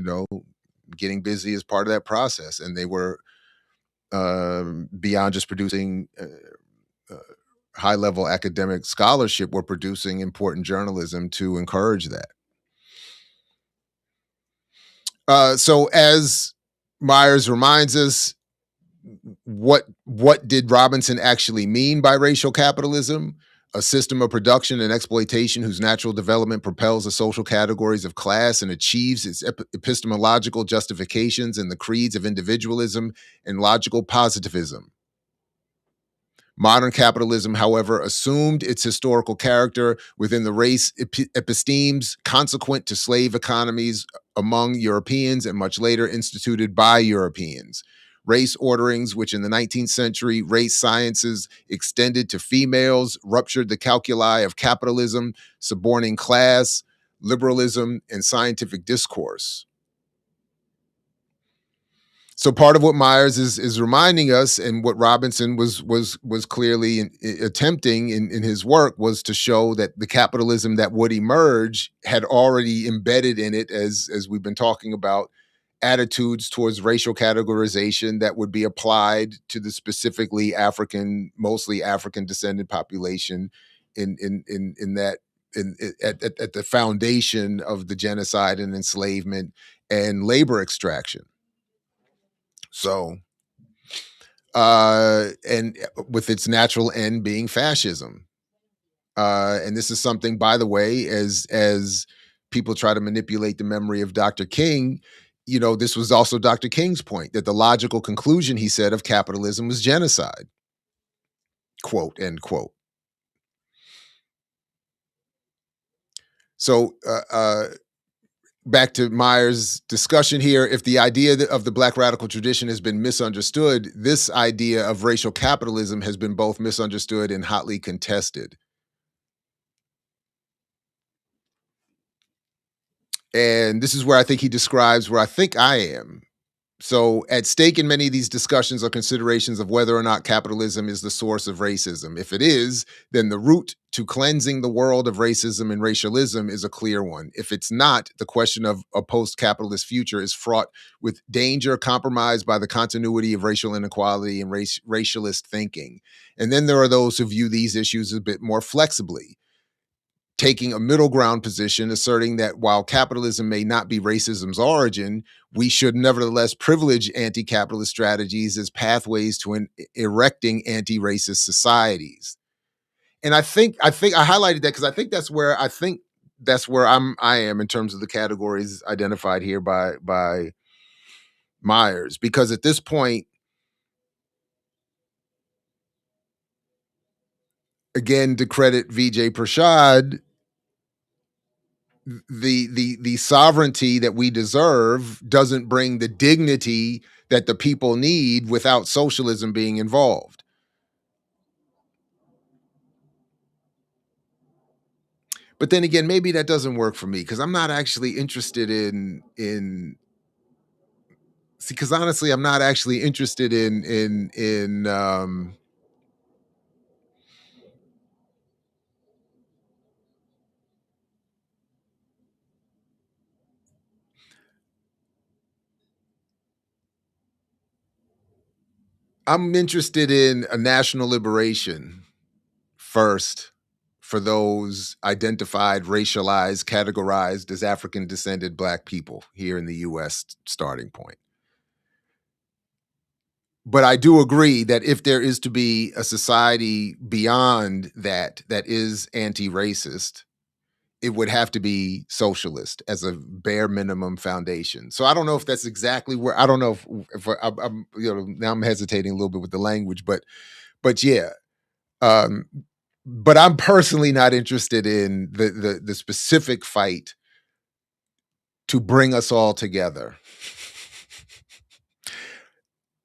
getting busy as part of that process. And they were, beyond just producing uh, high-level academic scholarship, were producing important journalism to encourage that. So as Myers reminds us, what did Robinson actually mean by racial capitalism? A system of production and exploitation whose natural development propels the social categories of class and achieves its epistemological justifications in the creeds of individualism and logical positivism. Modern capitalism, however, assumed its historical character within the race epistemes consequent to slave economies among Europeans and much later instituted by Europeans. Race orderings, which in the 19th century race sciences extended to females, ruptured the calculi of capitalism, suborning class, liberalism, and scientific discourse. So part of what Myers is reminding us, and what Robinson was clearly attempting in his work, was to show that the capitalism that would emerge had already embedded in it, as we've been talking about, attitudes towards racial categorization that would be applied to the specifically African, mostly African descended population in that at the foundation of the genocide and enslavement and labor extraction. So, and with its natural end being fascism. And this is something, by the way, as people try to manipulate the memory of Dr. King, you know, this was also Dr. King's point that the logical conclusion, he said, of capitalism was genocide. Quote, end quote. So, back to Myers' discussion here, if the idea of the Black radical tradition has been misunderstood, this idea of racial capitalism has been both misunderstood and hotly contested. And this is where I think he describes where I think I am. So, at stake in many of these discussions are considerations of whether or not capitalism is the source of racism. If it is, then the route to cleansing the world of racism and racialism is a clear one. If it's not, the question of a post capitalist future is fraught with danger compromised by the continuity of racial inequality and racialist thinking. And then there are those who view these issues a bit more flexibly, taking a middle ground position, asserting that while capitalism may not be racism's origin, we should nevertheless privilege anti-capitalist strategies as pathways to erecting anti-racist societies. And I highlighted that because I think that's where I am in terms of the categories identified here by Myers. Because at this point, again, to credit Vijay Prashad, the sovereignty that we deserve doesn't bring the dignity that the people need without socialism being involved. But then again, maybe that doesn't work for me because I'm not actually interested in see, because honestly, I'm not actually interested in I'm interested in a national liberation first for those identified, racialized, categorized as African descended Black people here in the US starting point. But I do agree that if there is to be a society beyond that that is anti-racist, it would have to be socialist as a bare minimum foundation. So I don't know if that's exactly where I don't know if I'm you know now I'm hesitating a little bit with the language, but yeah, um, but I'm personally not interested in the specific fight to bring us all together,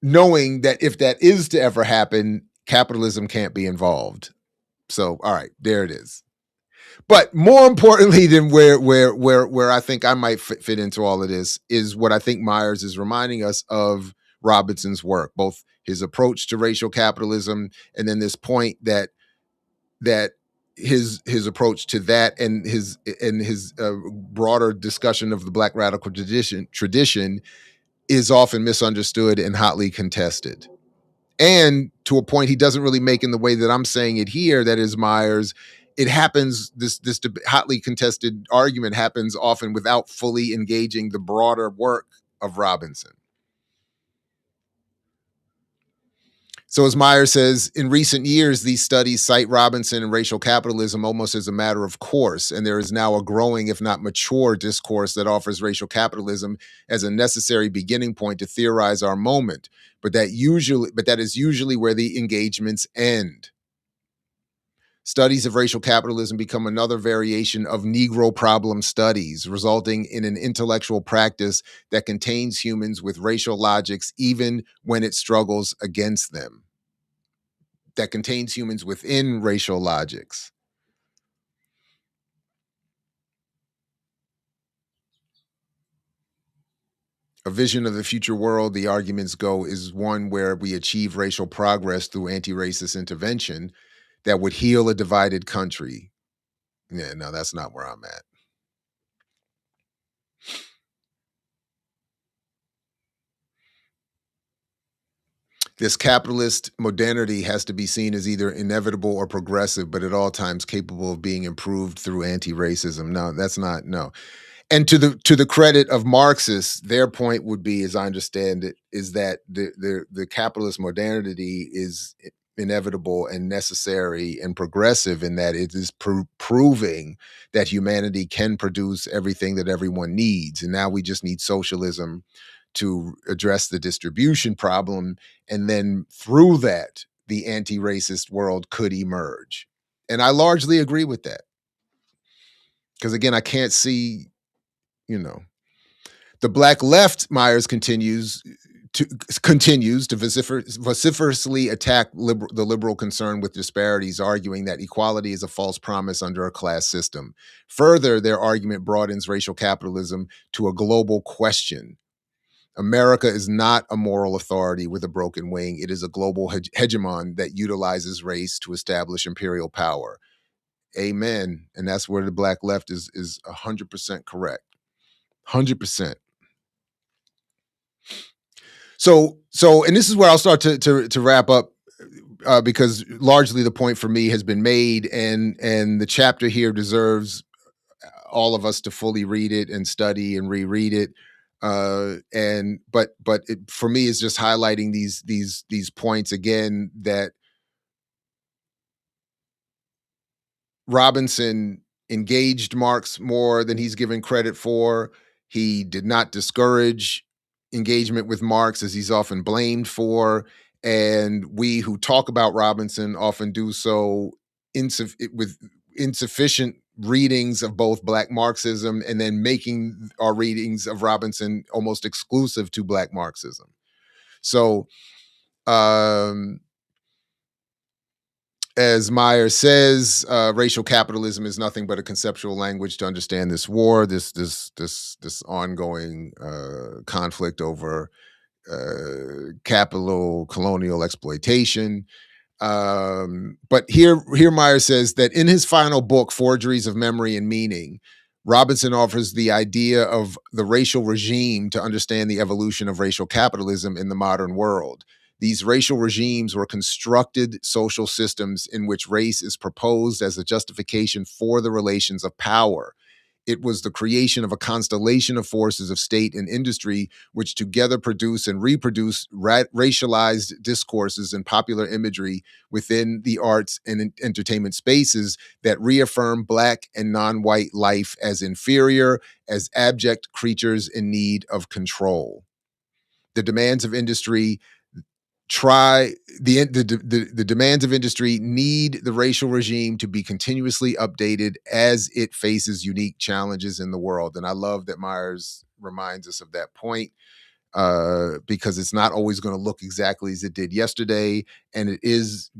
knowing that if that is to ever happen, capitalism can't be involved. So, all right, there it is. But more importantly than where I think I might fit into all of this is what I think Myers is reminding us of Robinson's work, both his approach to racial capitalism and then this point that his approach to that and his broader discussion of the Black radical tradition is often misunderstood and hotly contested. And to a point he doesn't really make in the way that I'm saying it here, that is Myers, it happens, this hotly contested argument happens often without fully engaging the broader work of Robinson. So, as Meyer says, in recent years, these studies cite Robinson and racial capitalism almost as a matter of course, and there is now a growing, if not mature, discourse that offers racial capitalism as a necessary beginning point to theorize our moment. But that is usually where the engagements end. Studies of racial capitalism become another variation of Negro problem studies, resulting in an intellectual practice that contains humans with racial logics even when it struggles against them, that contains humans within racial logics. A vision of the future world, the arguments go, is one where we achieve racial progress through anti racist intervention that would heal a divided country. Yeah, no, that's not where I'm at. This capitalist modernity has to be seen as either inevitable or progressive, but at all times capable of being improved through anti-racism. No, that's not, no. And to the credit of Marxists, their point would be, as I understand it, is that the capitalist modernity is inevitable and necessary and progressive in that it is proving that humanity can produce everything that everyone needs, and now we just need socialism to address the distribution problem, and then through that, the anti-racist world could emerge. And I largely agree with that because again, I can't see, you know, the black left, Myers continues to vociferously attack the liberal concern with disparities, arguing that equality is a false promise under a class system. Further, their argument broadens racial capitalism to a global question. America is not a moral authority with a broken wing. It is a global hegemon that utilizes race to establish imperial power. Amen. And that's where the black left is 100% correct. 100%. And this is where I'll start to wrap up, because largely the point for me has been made, and the chapter here deserves all of us to fully read it and study and reread it. But it, for me, is just highlighting these points again, that Robinson engaged Marx more than he's given credit for. He did not discourage engagement with Marx, as he's often blamed for. And we who talk about Robinson often do so with insufficient readings of both Black Marxism, and then making our readings of Robinson almost exclusive to Black Marxism. So, as Meyer says, racial capitalism is nothing but a conceptual language to understand this war, this ongoing conflict over capital colonial exploitation. But here Meyer says that in his final book, Forgeries of Memory and Meaning, Robinson offers the idea of the racial regime to understand the evolution of racial capitalism in the modern world. These racial regimes were constructed social systems in which race is proposed as a justification for the relations of power. It was the creation of a constellation of forces of state and industry, which together produce and reproduce racialized discourses and popular imagery within the arts and entertainment spaces that reaffirm Black and non-white life as inferior, as abject creatures in need of control. The demands of industry the demands of industry need the racial regime to be continuously updated as it faces unique challenges in the world. And I love that Myers reminds us of that point, because it's not always going to look exactly as it did yesterday, and it is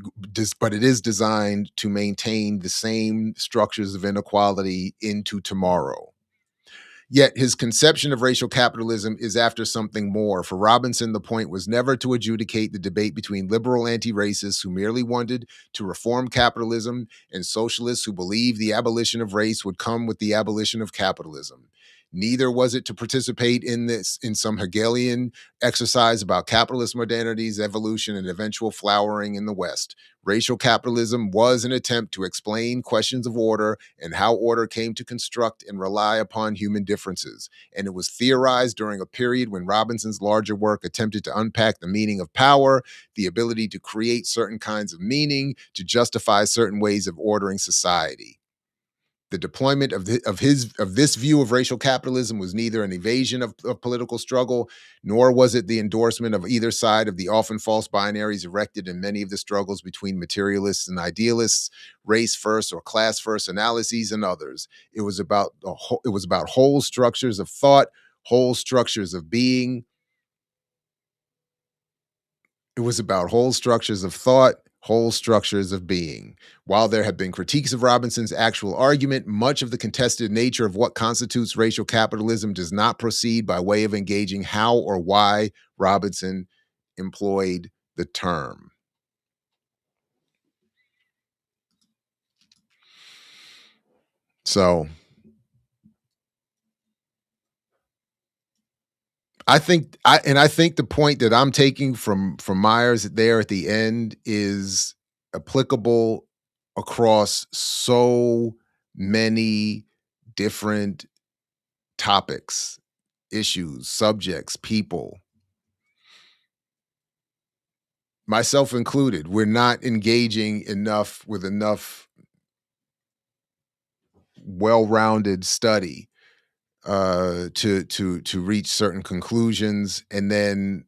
designed to maintain the same structures of inequality into tomorrow. Yet his conception of racial capitalism is after something more. For Robinson, the point was never to adjudicate the debate between liberal anti-racists who merely wanted to reform capitalism and socialists who believed the abolition of race would come with the abolition of capitalism. Neither was it to participate in some Hegelian exercise about capitalist modernity's evolution and eventual flowering in the West. Racial capitalism was an attempt to explain questions of order and how order came to construct and rely upon human differences. And it was theorized during a period when Robinson's larger work attempted to unpack the meaning of power, the ability to create certain kinds of meaning, to justify certain ways of ordering society. The deployment of this view of racial capitalism was neither an evasion of political struggle, nor was it the endorsement of either side of the often false binaries erected in many of the struggles between materialists and idealists, race first or class first analyses, and others. It was about whole structures of thought, whole structures of being. It was about whole structures of thought, whole structures of being. While there have been critiques of Robinson's actual argument, much of the contested nature of what constitutes racial capitalism does not proceed by way of engaging how or why Robinson employed the term. So I think the point that I'm taking from Myers there at the end is applicable across so many different topics, issues, subjects, people, myself included. We're not engaging enough with enough well-rounded study to reach certain conclusions, and then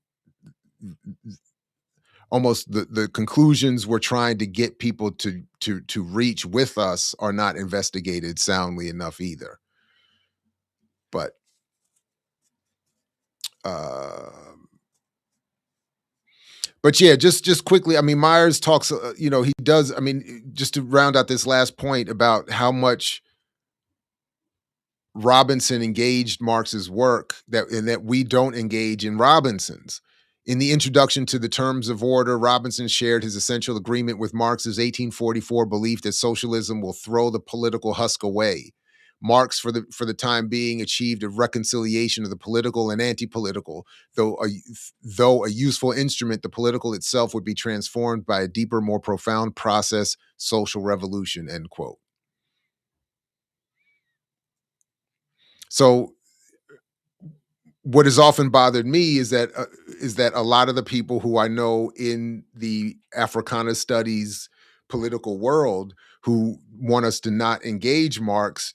almost the conclusions we're trying to get people to reach with us are not investigated soundly enough either. But uh but yeah, just quickly, I mean, Myers talks, he does, I mean, just to round out this last point about how much Robinson engaged Marx's work that we don't engage in Robinson's. In the introduction to the Terms of Order, Robinson shared his essential agreement with Marx's 1844 belief that socialism will throw the political husk away. Marx, for the time being, achieved a reconciliation of the political and anti-political. Though a useful instrument, the political itself would be transformed by a deeper, more profound process, social revolution. End quote. So what has often bothered me is that a lot of the people who I know in the Africana studies political world who want us to not engage Marx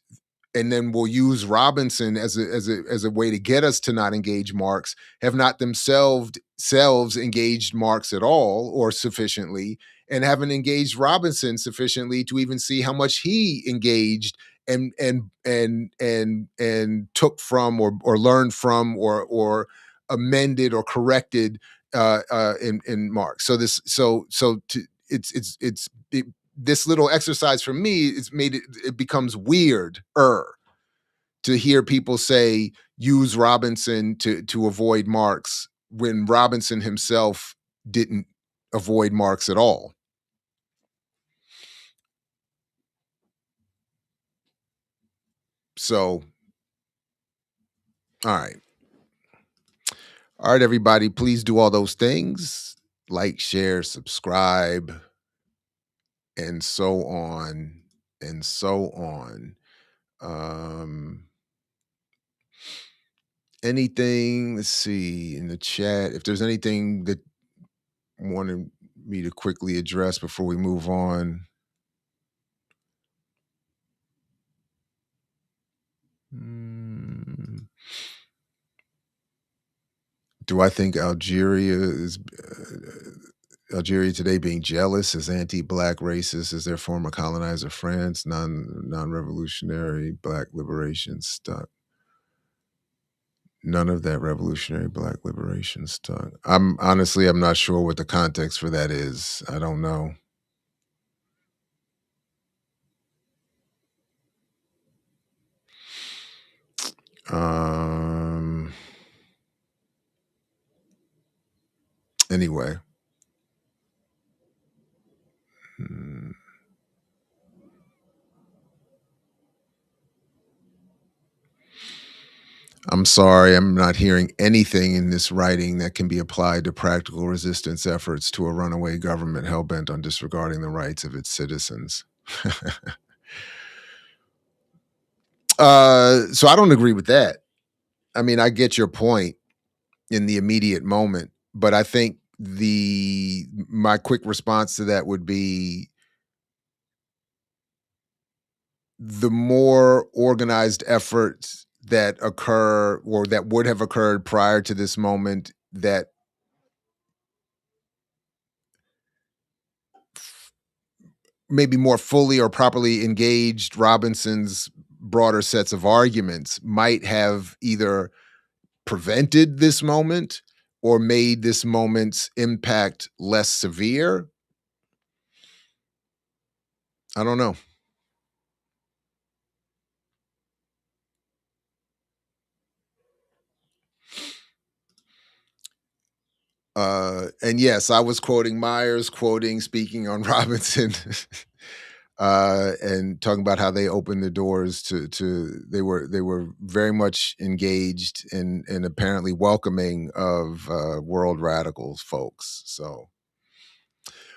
and then will use Robinson as a way to get us to not engage Marx, have not themselves engaged Marx at all or sufficiently, and haven't engaged Robinson sufficiently to even see how much he engaged and took from or learned from or amended or corrected in Marx. So this little exercise for me, it becomes weird-er to hear people say use Robinson to avoid Marx when Robinson himself didn't avoid Marx at all. So, all right. All right, everybody, please do all those things. Like, share, subscribe, and so on and so on. Anything, let's see in the chat, if there's anything that wanted me to quickly address before we move on. Do I think Algeria today being jealous, is anti-black, racist, is their former colonizer France, non-revolutionary black liberation stuck? None of that revolutionary black liberation stuck. I'm not sure what the context for that is. I don't know. Anyway. I'm sorry, I'm not hearing anything in this writing that can be applied to practical resistance efforts to a runaway government hell-bent on disregarding the rights of its citizens. So I don't agree with that. I mean, I get your point in the immediate moment, but I think the my quick response to that would be the more organized efforts that occur or that would have occurred prior to this moment that maybe more fully or properly engaged Robinson's broader sets of arguments might have either prevented this moment or made this moment's impact less severe. I don't know. And yes, I was quoting Myers, speaking on Robinson, and talking about how they opened the doors to they were very much engaged and apparently welcoming of world radicals folks. So,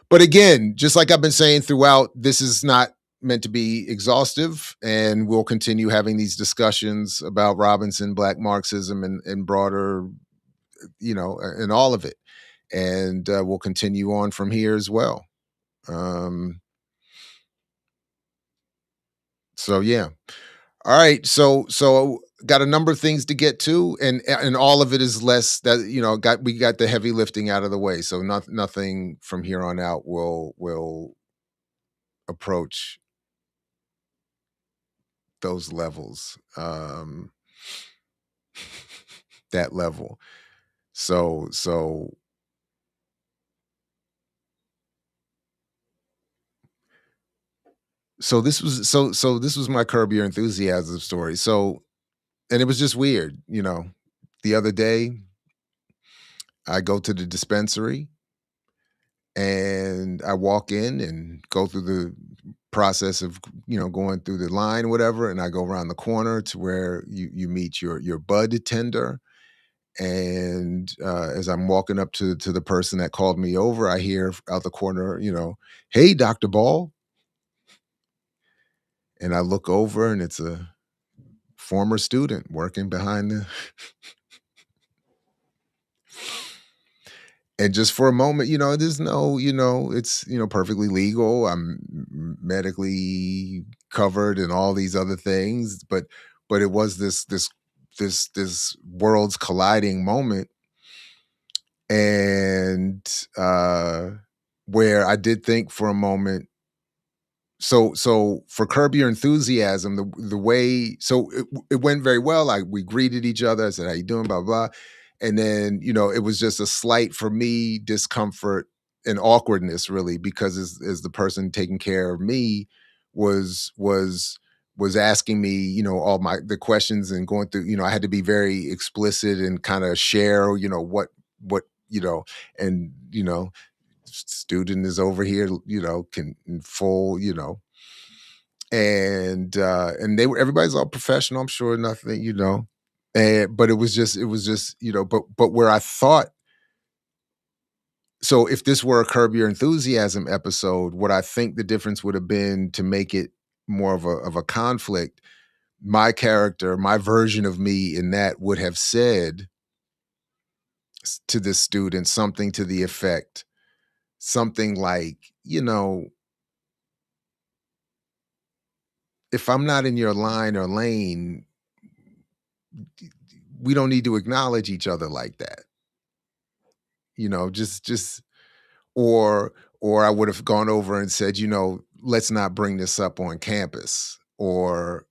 but again, just like I've been saying throughout, this is not meant to be exhaustive, and we'll continue having these discussions about Robinson, Black Marxism, and broader, and all of it, and we'll continue on from here as well. Um, so yeah. All right, so got a number of things to get to, and all of it is less that got we got the heavy lifting out of the way. So nothing from here on out will approach those levels, that level. So this was my Curb Your Enthusiasm story. So and it was just weird. The other day I go to the dispensary and I walk in and go through the process of going through the line, whatever, and I go around the corner to where you meet your bud tender. And as I'm walking up to the person that called me over, I hear out the corner, "Hey, Dr. Ball," and I look over, and it's a former student working behind the. And just for a moment, there's no, it's, perfectly legal. I'm medically covered and all these other things, but it was this worlds colliding moment, and where I did think for a moment. So for Curb Your Enthusiasm, the way it went very well. Like, we greeted each other. I said, "How you doing?" Blah blah. And then it was just a slight, for me, discomfort and awkwardness, really, because as the person taking care of me was asking me, all the questions and going through. I had to be very explicit and kind of share, what and student is over here, can in full, and they were everybody's all professional. I'm sure nothing, and but it was just, but where I thought, so if this were a Curb Your Enthusiasm episode, what I think the difference would have been to make it more of a conflict, my character, my version of me in that would have said to this student something to the effect, something like, if I'm not in your line or lane, we don't need to acknowledge each other like that. Just or I would have gone over and said, let's not bring this up on campus, or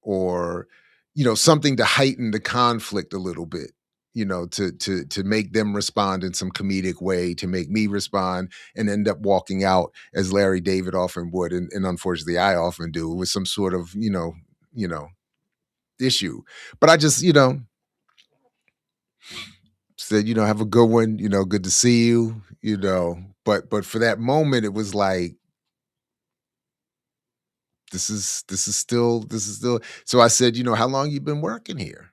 something to heighten the conflict a little bit, to make them respond in some comedic way, to make me respond and end up walking out as Larry David often would, and unfortunately I often do, with some sort of, you know, issue. But I just, said, have a good one, good to see you, but for that moment it was like, this is still. So I said, how long you been working here?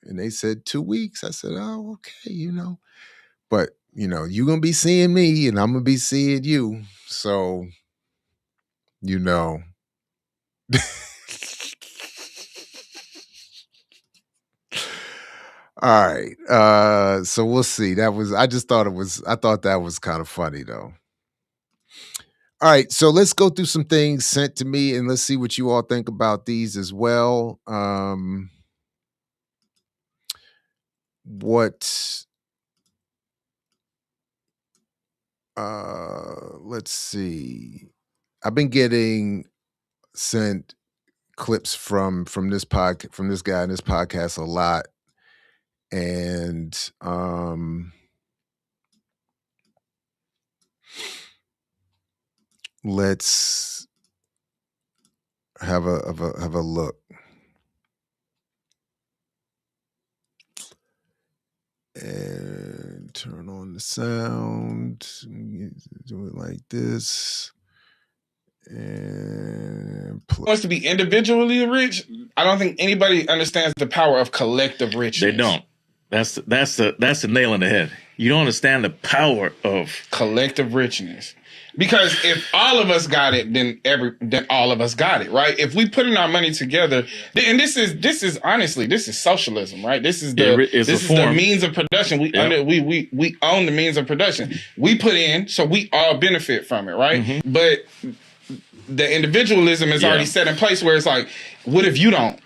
And they said 2 weeks. I said, oh, okay, but you're gonna be seeing me and I'm gonna be seeing you. So, you know. All right. So we'll see. I thought that was kind of funny though. All right, so let's go through some things sent to me and let's see what you all think about these as well. What let's see. I've been getting sent clips from this guy and this podcast a lot. And let's have a look. And turn on the sound. Do it like this. And wants to be individually rich. I don't think anybody understands the power of collective richness. They don't. That's the nail on the head. You don't understand the power of collective richness. Because if all of us got it, then all of us got it, right? If we put in our money together, and this is honestly, this is socialism, right? This is the means of production. We own the means of production. We put in, so we all benefit from it, right? Mm-hmm. But the individualism is already set in place where it's like, what if you don't?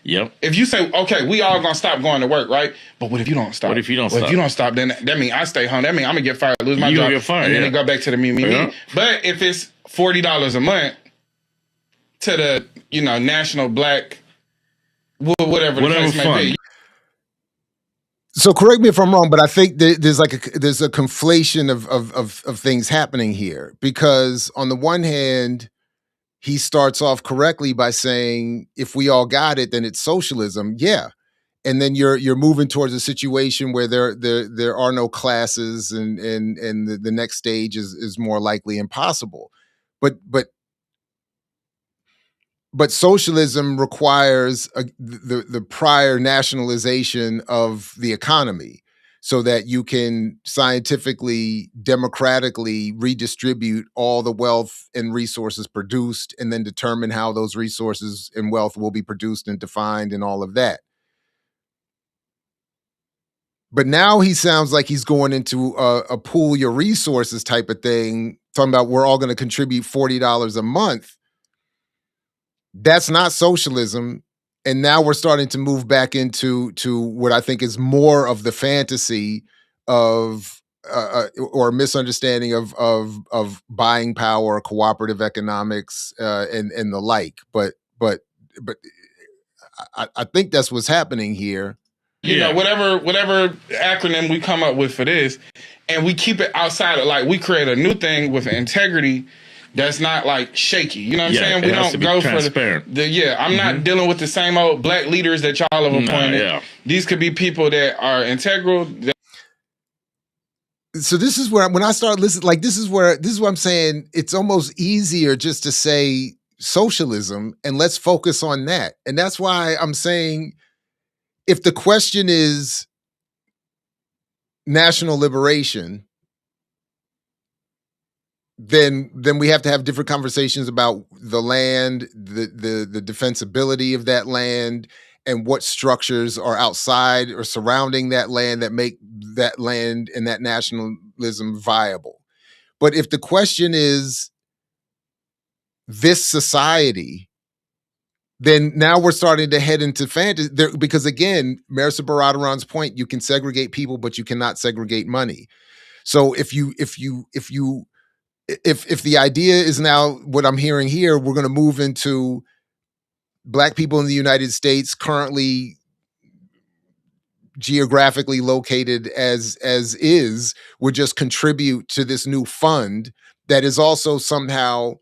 Yep. If you say, okay, we all gonna stop going to work, right? But what if you don't stop? If you don't stop, then that means I stay home. That means I'm gonna get fired, lose my job, get fired, and then it go back to the me. But if it's $40 a month to the national black, whatever the case may be. So correct me if I'm wrong, but I think there's a conflation of things happening here, because on the one hand, he starts off correctly by saying, if we all got it, then it's socialism. Yeah. And then you're moving towards a situation where there are no classes and the next stage is more likely impossible. But socialism requires the prior nationalization of the economy so that you can scientifically, democratically redistribute all the wealth and resources produced and then determine how those resources and wealth will be produced and defined and all of that. But now he sounds like he's going into a pool your resources type of thing, talking about we're all going to contribute $40 a month. That's not socialism. And now we're starting to move back into what I think is more of the fantasy of or misunderstanding of buying power, cooperative economics, and the like. But I think that's what's happening here. Whatever acronym we come up with for this, and we keep it outside of, like, we create a new thing with integrity that's not like shaky. You know what I'm saying? We don't go for I'm not dealing with the same old black leaders that y'all have appointed. These could be people that are integral. So this is where, when I start listening, like, this is what I'm saying. It's almost easier just to say socialism and let's focus on that. And that's why I'm saying, if the question is national liberation, then we have to have different conversations about the land, the defensibility of that land, and what structures are outside or surrounding that land that make that land and that nationalism viable. But if the question is this society, then now we're starting to head into fantasy there, because again, Marisa Baradaran's point, you can segregate people, but you cannot segregate money. So if the idea is now what I'm hearing here, we're going to move into black people in the United States currently geographically located as is, would just contribute to this new fund that is also somehow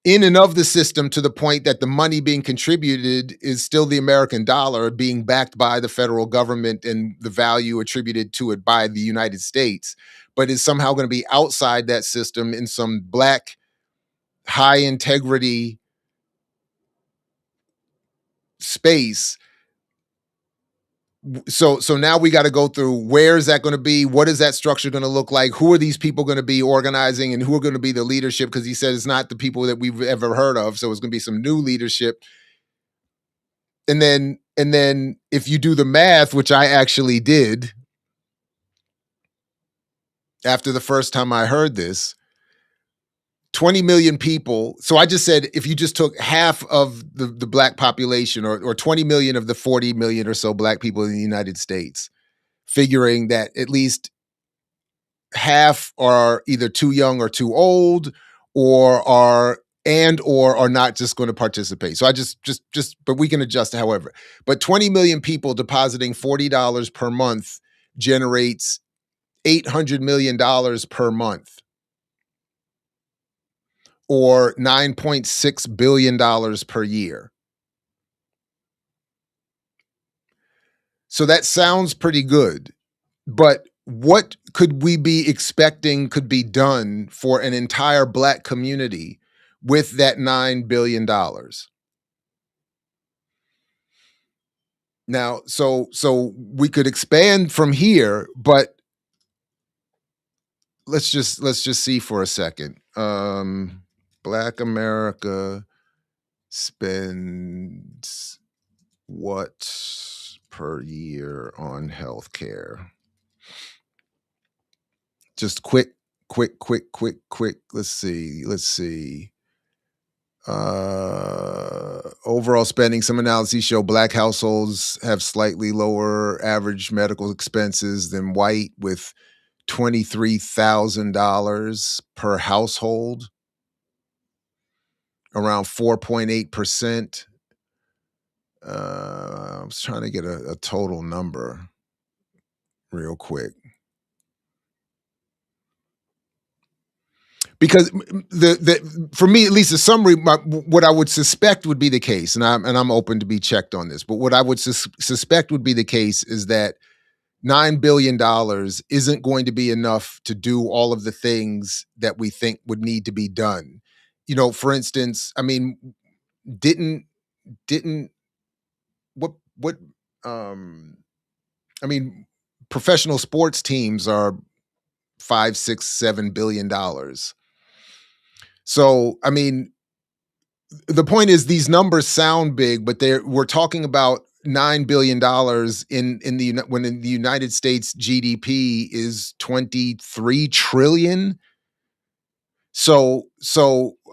in and of the system, to the point that the money being contributed is still the American dollar being backed by the federal government and the value attributed to it by the United States, but is somehow going to be outside that system in some black high integrity space so now we got to go through, where is that going to be? What is that structure going to look like? Who are these people going to be organizing, and who are going to be the leadership? Because he said it's not the people that we've ever heard of. So it's going to be some new leadership. And then if you do the math, which I actually did after the first time I heard this, 20 million people. So I just said, if you just took half of the black population, or 20 million of the 40 million or so black people in the United States, figuring that at least half are either too young or too old, or are not just going to participate. So I just, but we can adjust however. But 20 million people depositing $40 per month generates $800 million per month, or $9.6 billion per year. So that sounds pretty good, but what could we be expecting could be done for an entire black community with that $9 billion? Now, so we could expand from here, but let's just see for a second. Black America spends what per year on healthcare? Just quick. Let's see. Overall spending. Some analyses show black households have slightly lower average medical expenses than white, with $23,000 per household, around 4.8%. I was trying to get a total number real quick, because for me, at least, a summary, what I would suspect would be the case, and I'm open to be checked on this, but what I would suspect would be the case is that $9 billion isn't going to be enough to do all of the things that we think would need to be done. You know, for instance, I mean, didn't what I mean, professional sports teams are $5, $6, $7 billion. So, I mean, the point is, these numbers sound big, but we're talking about $9 billion when in the United States GDP is 23 trillion. So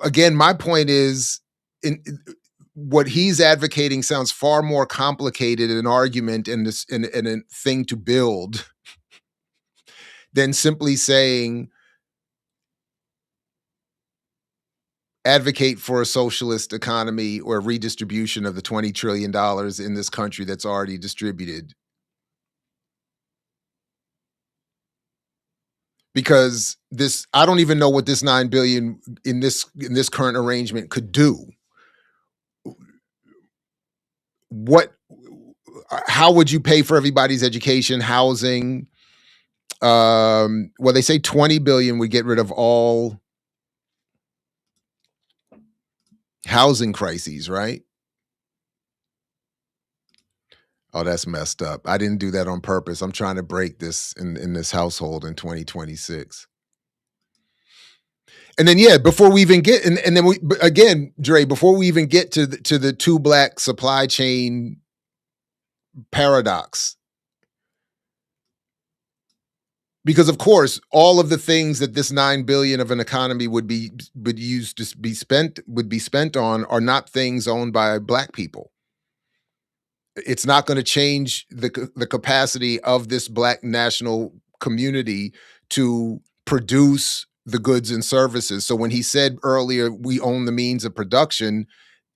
again, my point is, what he's advocating sounds far more complicated an argument and a thing to build than simply saying advocate for a socialist economy or redistribution of the $20 trillion in this country that's already distributed. Because I don't even know what this $9 billion in this current arrangement could do. How would you pay for everybody's education, housing? Well, they say 20 billion would get rid of all housing crises, right? Oh, that's messed up. I didn't do that on purpose. I'm trying to break this in this household in 2026. And then, yeah, before we even get, and then again, Dre, before we even get to the two black supply chain paradox, because of course, all of the things that this $9 billion of an economy would be spent on are not things owned by black people. It's not going to change the capacity of this black national community to produce the goods and services. So when he said earlier, we own the means of production,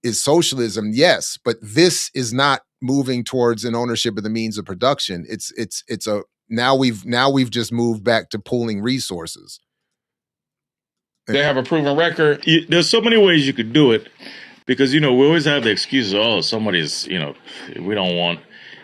is socialism? Yes, but this is not moving towards an ownership of the means of production. Now we've just moved back to pooling resources. They have a proven record. There's so many ways you could do it, because, we always have the excuse, somebody's, we don't want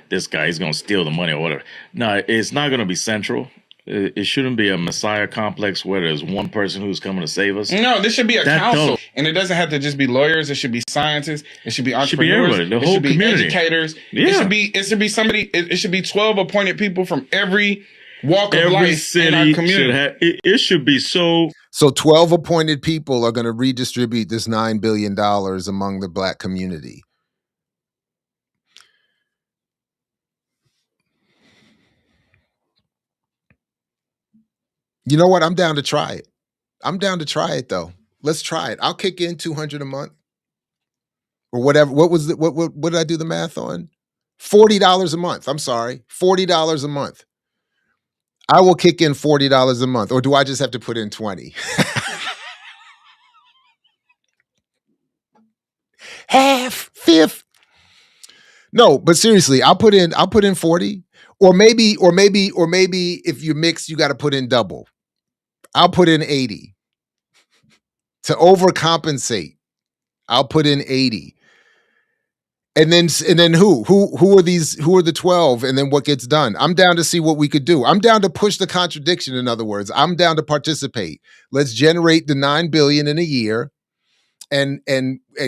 this guy, he's going to steal the money or whatever. No, it's not going to be central. It shouldn't be a messiah complex where there's one person who's coming to save us. No, this should be a council, and it doesn't have to just be lawyers. It should be scientists. It should be entrepreneurs. It should be everybody, the whole community. Educators. Yeah. It should be somebody. It should be 12 appointed people from every walk of life in our community. It should be so. So 12 appointed people are going to redistribute this $9 billion among the Black community. You know what? I'm down to try it. I'm down to try it though. Let's try it. I'll kick in $200 a month or whatever. What did I do the math on? $40 a month. I'm sorry. $40 a month. I will kick in $40 a month, or do I just have to put in 20? Half, fifth. No, but seriously, I'll put in 40, or maybe if you mix, you got to put in double. I'll put in 80 to overcompensate. I'll put in 80. And then who are these? Who are the 12? And then what gets done? I'm down to see what we could do. I'm down to push the contradiction. In other words, I'm down to participate. Let's generate the $9 billion in a year, and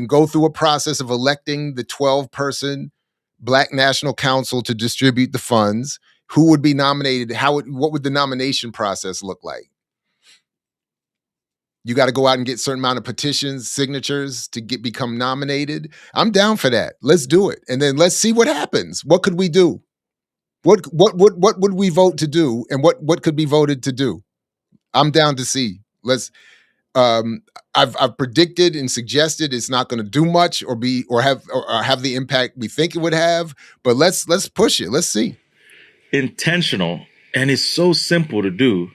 go through a process of electing the 12-person Black National Council to distribute the funds. Who would be nominated? What would the nomination process look like? You got to go out and get a certain amount of petitions, signatures to become nominated. I'm down for that. Let's do it. And then let's see what happens. What could we do? What would we vote to do? And what could be voted to do? I'm down to see. I've predicted and suggested it's not going to do much or have the impact we think it would have, but let's push it. Let's see. Intentional, and it's so simple to do.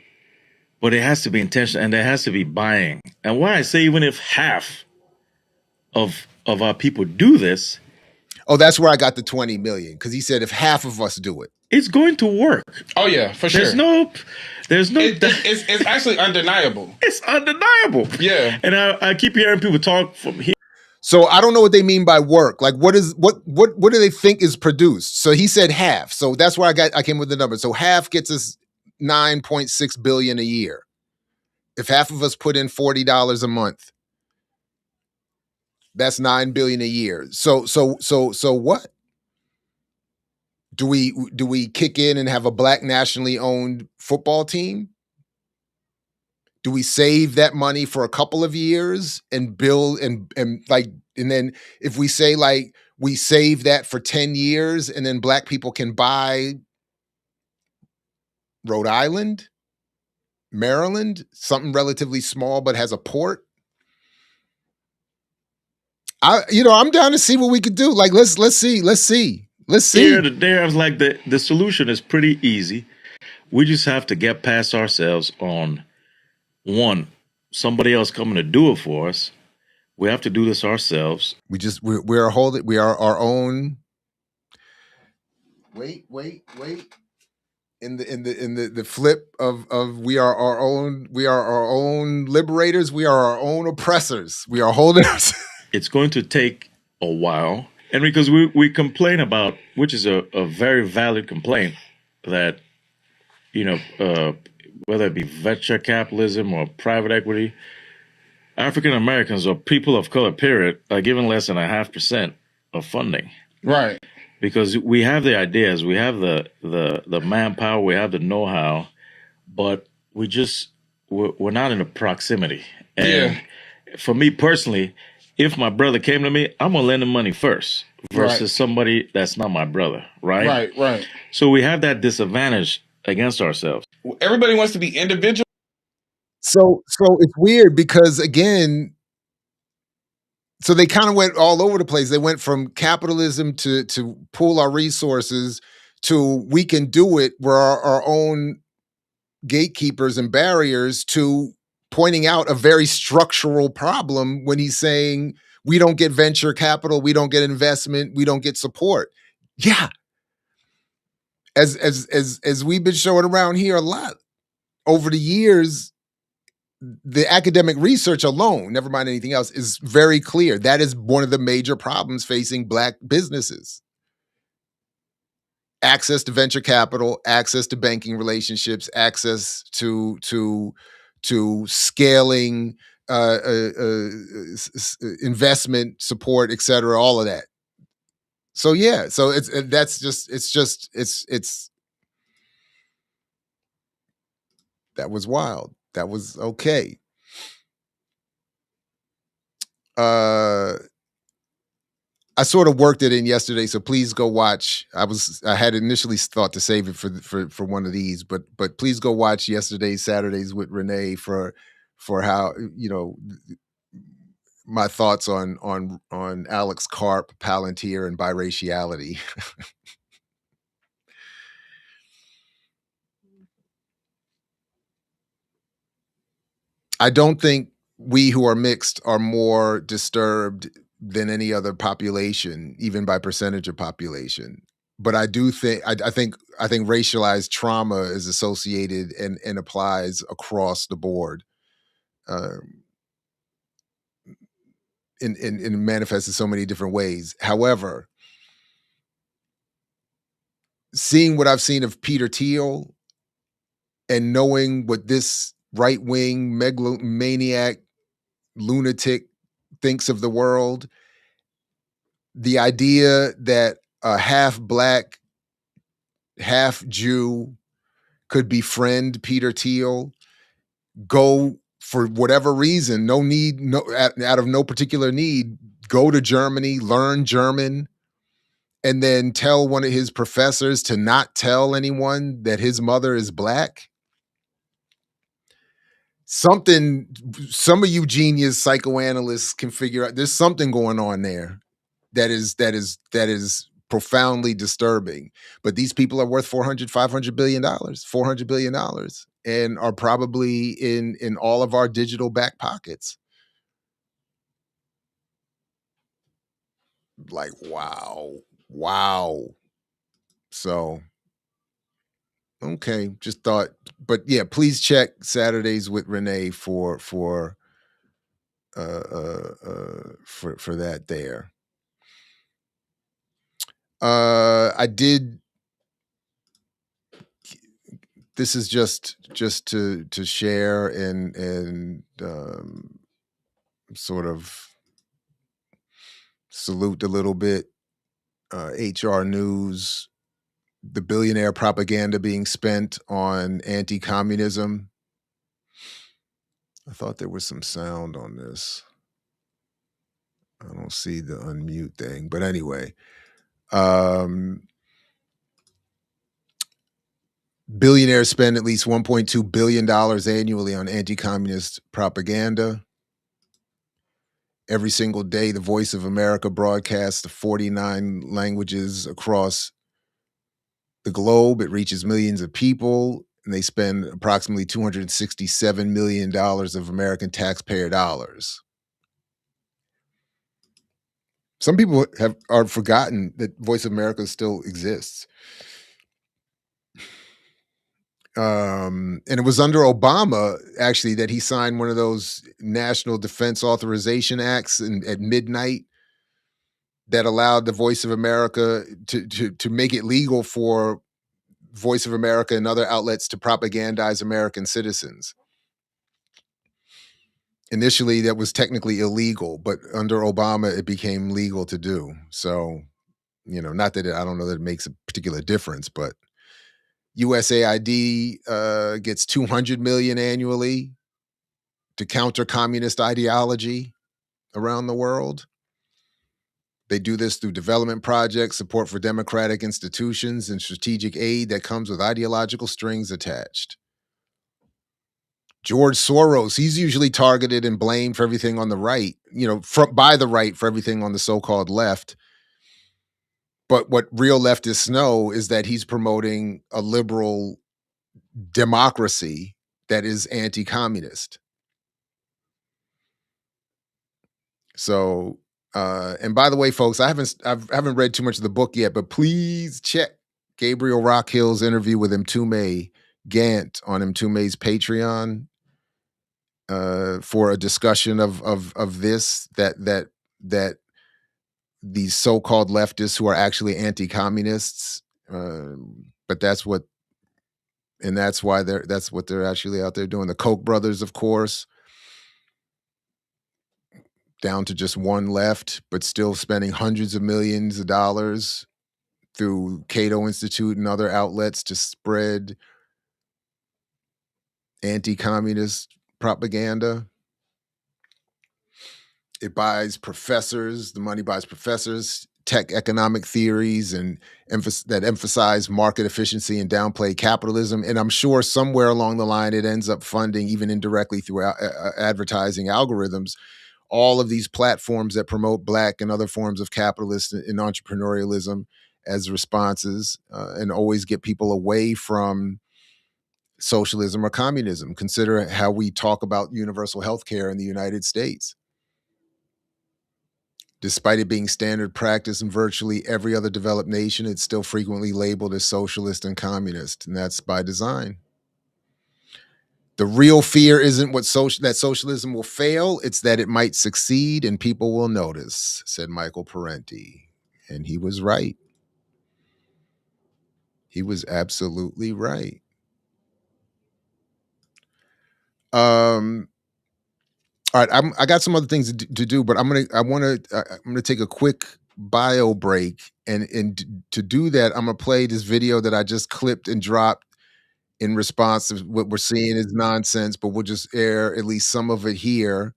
But it has to be intentional, and there has to be buying. And why I say even if half of our people do this. Oh, that's where I got the 20 million, because he said if half of us do it. It's going to work. Oh, yeah, for sure. It's actually undeniable. It's undeniable. Yeah. And I keep hearing people talk from here. So I don't know what they mean by work. Like what do they think is produced? So he said half. So that's where I came with the number. So half gets us $9.6 billion a year. If half of us put in $40 a month, that's $9 billion a year. So what? Do we kick in and have a Black nationally owned football team? Do we save that money for a couple of years and build and then if we say like we save that for 10 years and then Black people can buy Rhode Island, Maryland, something relatively small but has a port. I'm down to see what we could do. Like let's see. There I was like the solution is pretty easy. We just have to get past ourselves on one, somebody else coming to do it for us. We have to do this ourselves. We are our own. Wait. In the flip of we are our own liberators, we are our own oppressors. We are holding us. It's going to take a while. And because we complain about, which is a very valid complaint, that whether it be venture capitalism or private equity, African Americans or people of color, period, are given less than 0.5% of funding. Right. Because we have the ideas, we have the manpower, we have the know-how, but we're not in the proximity. And for me personally, if my brother came to me, I'm gonna lend him money first versus somebody that's not my brother, right? Right. So we have that disadvantage against ourselves. Everybody wants to be individual. So it's weird because again, so they kind of went all over the place. They went from capitalism to pool our resources to we can do it. We're our own gatekeepers and barriers to pointing out a very structural problem when he's saying we don't get venture capital, we don't get investment, we don't get support. Yeah. As we've been showing around here a lot over the years, the academic research alone, never mind anything else, is very clear. That is one of the major problems facing Black businesses. access to venture capital, access to banking relationships, access to scaling, investment support, et cetera, all of that. So yeah, so it's that was wild. That was okay. I sort of worked it in yesterday, so please go watch. I had initially thought to save it for one of these, but please go watch yesterday's Saturdays with Renee for how, my thoughts on Alex Karp, Palantir, and biraciality. I don't think we who are mixed are more disturbed than any other population, even by percentage of population. But I do think I think racialized trauma is associated and applies across the board, um, and manifests in so many different ways. However, seeing what I've seen of Peter Thiel and knowing what this right wing megalomaniac lunatic thinks of the world, the idea that a half black, half Jew could befriend Peter Thiel, go for whatever reason, no need, out of no particular need, go to Germany, learn German, and then tell one of his professors to not tell anyone that his mother is black. Some of you genius psychoanalysts can figure out there's something going on there that is profoundly disturbing. But these people are worth 400, 500 billion dollars, 400 billion dollars, and are probably in all of our digital back pockets. Like, wow. So, okay, just thought, but yeah, please check Saturdays with Renee for that there. I did. This is just to share and sort of salute a little bit. HR News, the billionaire propaganda being spent on anti-communism. I thought there was some sound on this. I don't see the unmute thing, but anyway. Billionaires spend at least $1.2 billion annually on anti-communist propaganda. Every single day, the Voice of America broadcasts to 49 languages across the globe. It reaches millions of people, and they spend approximately $267 million of American taxpayer dollars. Some people are forgotten that Voice of America still exists. And it was under Obama, actually, that he signed one of those National Defense Authorization Acts at midnight that allowed the Voice of America to make it legal for Voice of America and other outlets to propagandize American citizens. Initially, that was technically illegal, but under Obama, it became legal to do. So, not that I don't know that it makes a particular difference, but USAID gets $200 million annually to counter communist ideology around the world. They do this through development projects, support for democratic institutions, and strategic aid that comes with ideological strings attached. George Soros, he's usually targeted and blamed for everything on the right, by the right for everything on the so-called left. But what real leftists know is that he's promoting a liberal democracy that is anti-communist. So, and by the way, folks, I haven't read too much of the book yet, but please check Gabriel Rockhill's interview with Mtume Gant on Mtume's Patreon for a discussion of this that these so-called leftists who are actually anti-communists But that's what, and that's why that's what they're actually out there doing. The Koch brothers, of course, down to just one left, but still spending hundreds of millions of dollars through Cato Institute and other outlets to spread anti-communist propaganda. It buys professors, the money buys professors, tech economic theories, and that emphasize market efficiency and downplay capitalism. And I'm sure somewhere along the line, it ends up funding, even indirectly through advertising algorithms, all of these platforms that promote Black and other forms of capitalist and entrepreneurialism as responses, and always get people away from socialism or communism. Consider how we talk about universal health care in the United States. Despite it being standard practice in virtually every other developed nation, it's still frequently labeled as socialist and communist, and that's by design. The real fear isn't that socialism will fail, it's that it might succeed and people will notice, said Michael Parenti. And he was right. He was absolutely right. All right, I got some other things to do, but I'm gonna take a quick bio break, and to do that, I'm gonna play this video that I just clipped and dropped in response to what we're seeing is nonsense, but we'll just air at least some of it here,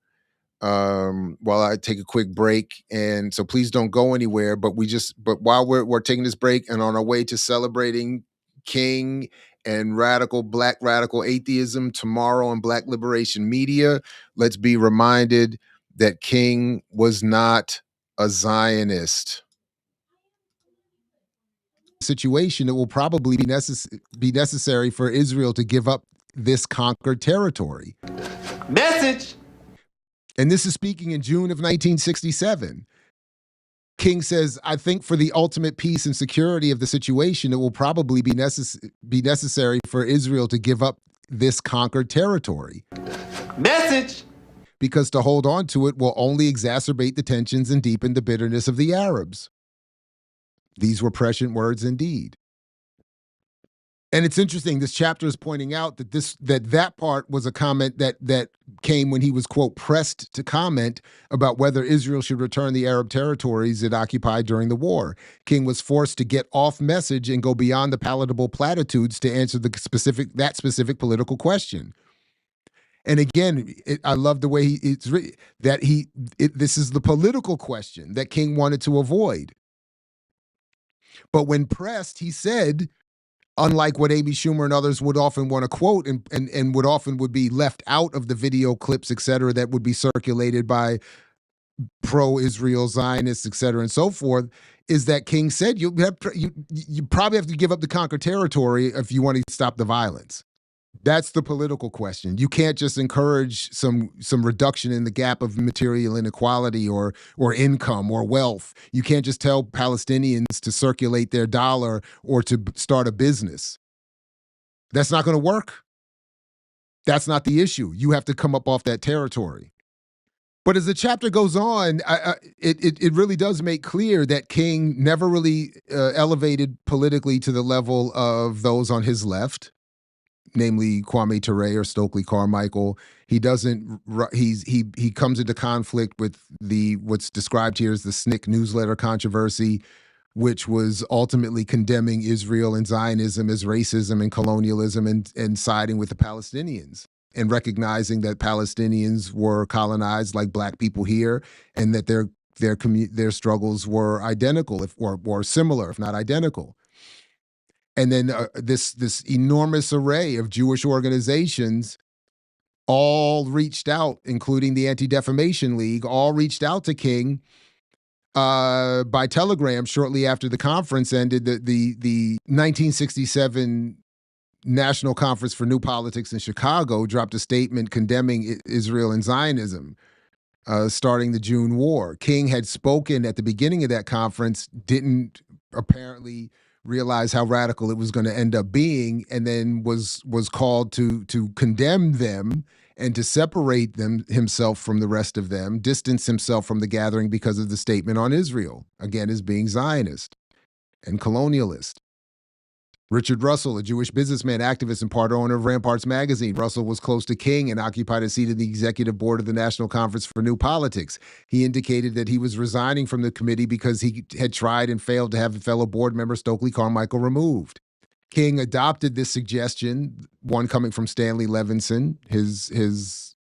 while I take a quick break. And so please don't go anywhere. But while we're taking this break and on our way to celebrating King and Black radical atheism tomorrow on Black Liberation Media, let's be reminded that King was not a Zionist. Situation, it will probably be necessary for Israel to give up this conquered territory. Message. And this is speaking in June of 1967. King says, I think for the ultimate peace and security of the situation, it will probably be necessary for Israel to give up this conquered territory. Message. Because to hold on to it will only exacerbate the tensions and deepen the bitterness of the Arabs. These were prescient words indeed. And it's interesting, this chapter is pointing out that part was a comment that came when he was, quote, pressed to comment about whether Israel should return the Arab territories it occupied during the war. King was forced to get off message and go beyond the palatable platitudes to answer that specific political question. And again, I love the way it's written, that this is the political question that King wanted to avoid. But when pressed, he said, unlike what Amy Schumer and others would often want to quote and would be left out of the video clips, et cetera, that would be circulated by pro-Israel Zionists, et cetera, and so forth, is that King said you probably have to give up the conquered territory if you want to stop the violence. That's the political question. You can't just encourage some reduction in the gap of material inequality or income or wealth. You can't just tell Palestinians to circulate their dollar or to start a business. That's not going to work. That's not the issue. You have to come up off that territory. But as the chapter goes on, it really does make clear that King never really elevated politically to the level of those on his left, namely Kwame Ture or Stokely Carmichael. He doesn't. He comes into conflict with what's described here as the SNCC newsletter controversy, which was ultimately condemning Israel and Zionism as racism and colonialism, and siding with the Palestinians and recognizing that Palestinians were colonized like Black people here, and that their struggles were identical, or similar, if not identical. And then this enormous array of Jewish organizations all reached out, including the Anti-Defamation League, all reached out to King by telegram shortly after the conference ended. The 1967 National Conference for New Politics in Chicago dropped a statement condemning Israel and Zionism, starting the June War. King had spoken at the beginning of that conference, didn't apparently realize how radical it was going to end up being, and then was called to condemn them and to separate himself from the rest of them, distance himself from the gathering because of the statement on Israel, again, as being Zionist and colonialist. Richard Russell, a Jewish businessman, activist, and part owner of Ramparts magazine. Russell was close to King and occupied a seat in the executive board of the National Conference for New Politics. He indicated that he was resigning from the committee because he had tried and failed to have fellow board member Stokely Carmichael removed. King adopted this suggestion, one coming from Stanley Levinson, his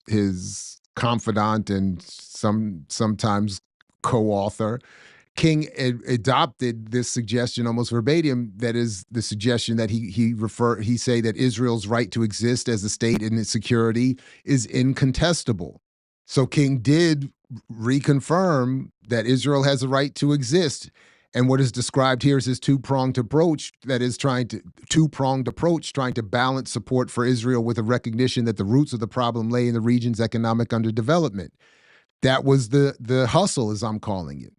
confidant and sometimes co-author. King adopted this suggestion almost verbatim. That is the suggestion that he say that Israel's right to exist as a state and its security is incontestable. So King did reconfirm that Israel has a right to exist. And what is described here is his two-pronged approach, trying to balance support for Israel with a recognition that the roots of the problem lay in the region's economic underdevelopment. That was the hustle, as I'm calling it.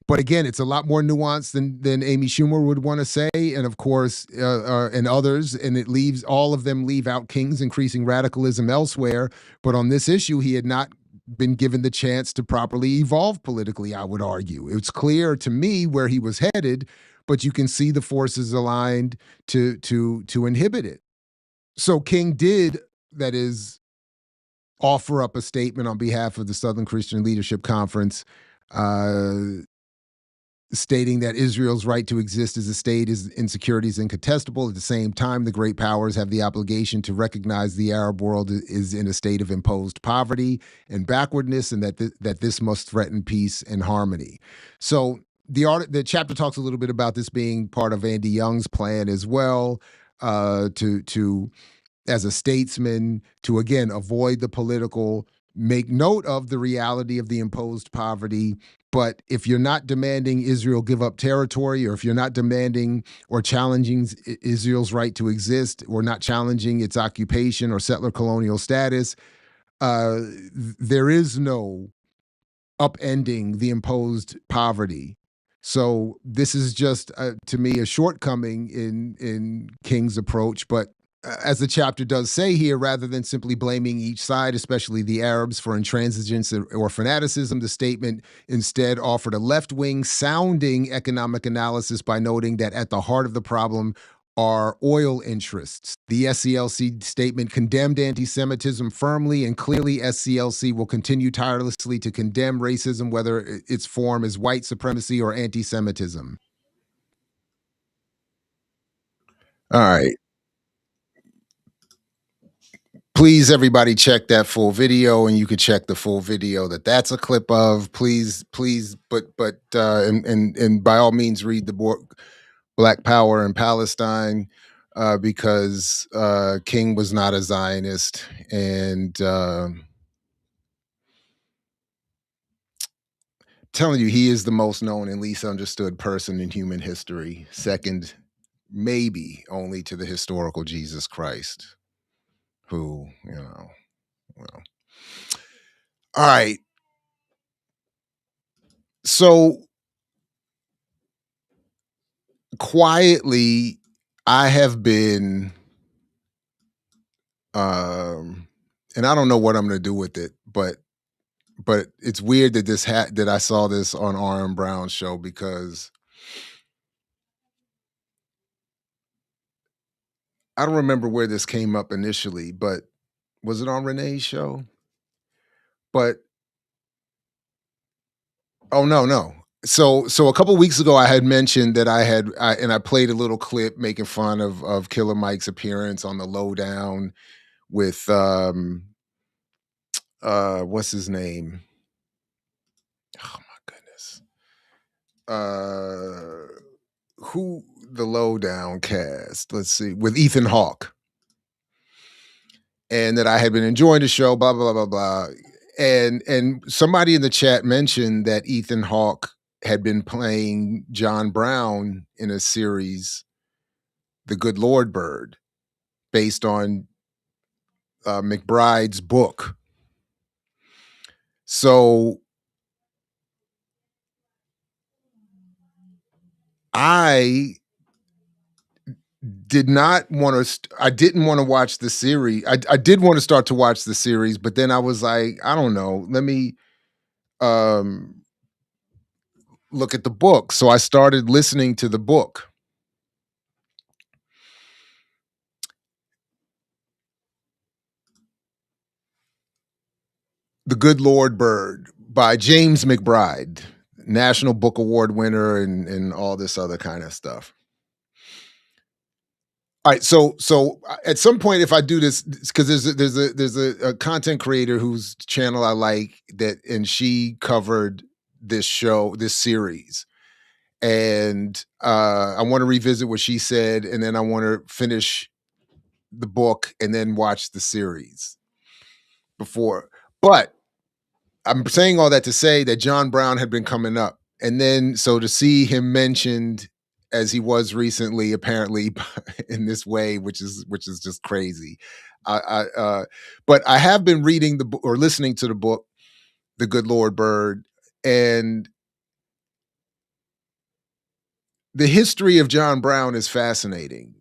But again, it's a lot more nuanced than Amy Schumer would want to say, and of course, and others. And all of them leave out King's increasing radicalism elsewhere. But on this issue, he had not been given the chance to properly evolve politically, I would argue. It's clear to me where he was headed, but you can see the forces aligned to inhibit it. So King did, that is, offer up a statement on behalf of the Southern Christian Leadership Conference, stating that Israel's right to exist as a state in security is incontestable. At the same time, the great powers have the obligation to recognize the Arab world is in a state of imposed poverty and backwardness, and that this must threaten peace and harmony. So the chapter talks a little bit about this being part of Andy Young's plan as well, to as a statesman, to again avoid the political, make note of the reality of the imposed poverty. But if you're not demanding Israel give up territory, or if you're not demanding or challenging Israel's right to exist, or not challenging its occupation or settler colonial status, there is no upending the imposed poverty. So this is just, to me, a shortcoming in King's approach. But as the chapter does say here, rather than simply blaming each side, especially the Arabs, for intransigence or fanaticism, the statement instead offered a left-wing sounding economic analysis by noting that at the heart of the problem are oil interests. The SCLC statement condemned anti-Semitism firmly and clearly. SCLC will continue tirelessly to condemn racism, whether its form is white supremacy or anti-Semitism. All right. Please, everybody, check that full video, and you can check the full video that's a clip of. Please, but and by all means, read the book Black Power in Palestine, because King was not a Zionist, and telling you, he is the most known and least understood person in human history, second maybe only to the historical Jesus Christ, who, well. All right. So quietly, I have been, and I don't know what I'm going to do with it, but it's weird that that I saw this on R.M. Brown's show, because I don't remember where this came up initially, but was it on Renee's show? But oh, no. So a couple of weeks ago, I had mentioned that I played a little clip making fun of Killer Mike's appearance on the Lowdown with what's his name? Oh my goodness. Who the Lowdown cast? Let's see, with Ethan Hawke. And that I had been enjoying the show, blah, blah, blah, blah. And somebody in the chat mentioned that Ethan Hawke had been playing John Brown in a series, The Good Lord Bird, based on McBride's book. So I didn't want to watch the series. I did want to start to watch the series, but then I was like, I don't know, let me look at the book. So I started listening to the book. The Good Lord Bird by James McBride, National Book Award winner and all this other kind of stuff. All right, so at some point, if I do this, because there's a content creator whose channel I like that, and she covered this series, and I want to revisit what she said, and then I want to finish the book and then watch the series before. But I'm saying all that to say that John Brown had been coming up, and then so to see him mentioned as he was recently, apparently in this way, which is just crazy. But I have been reading the book or listening to the book, The Good Lord Bird, and the history of John Brown is fascinating.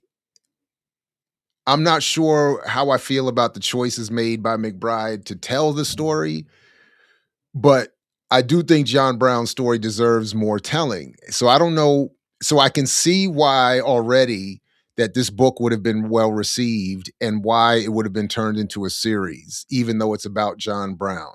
I'm not sure how I feel about the choices made by McBride to tell the story, but I do think John Brown's story deserves more telling. So I don't know. So I can see why already that this book would have been well received and why it would have been turned into a series, even though it's about John Brown.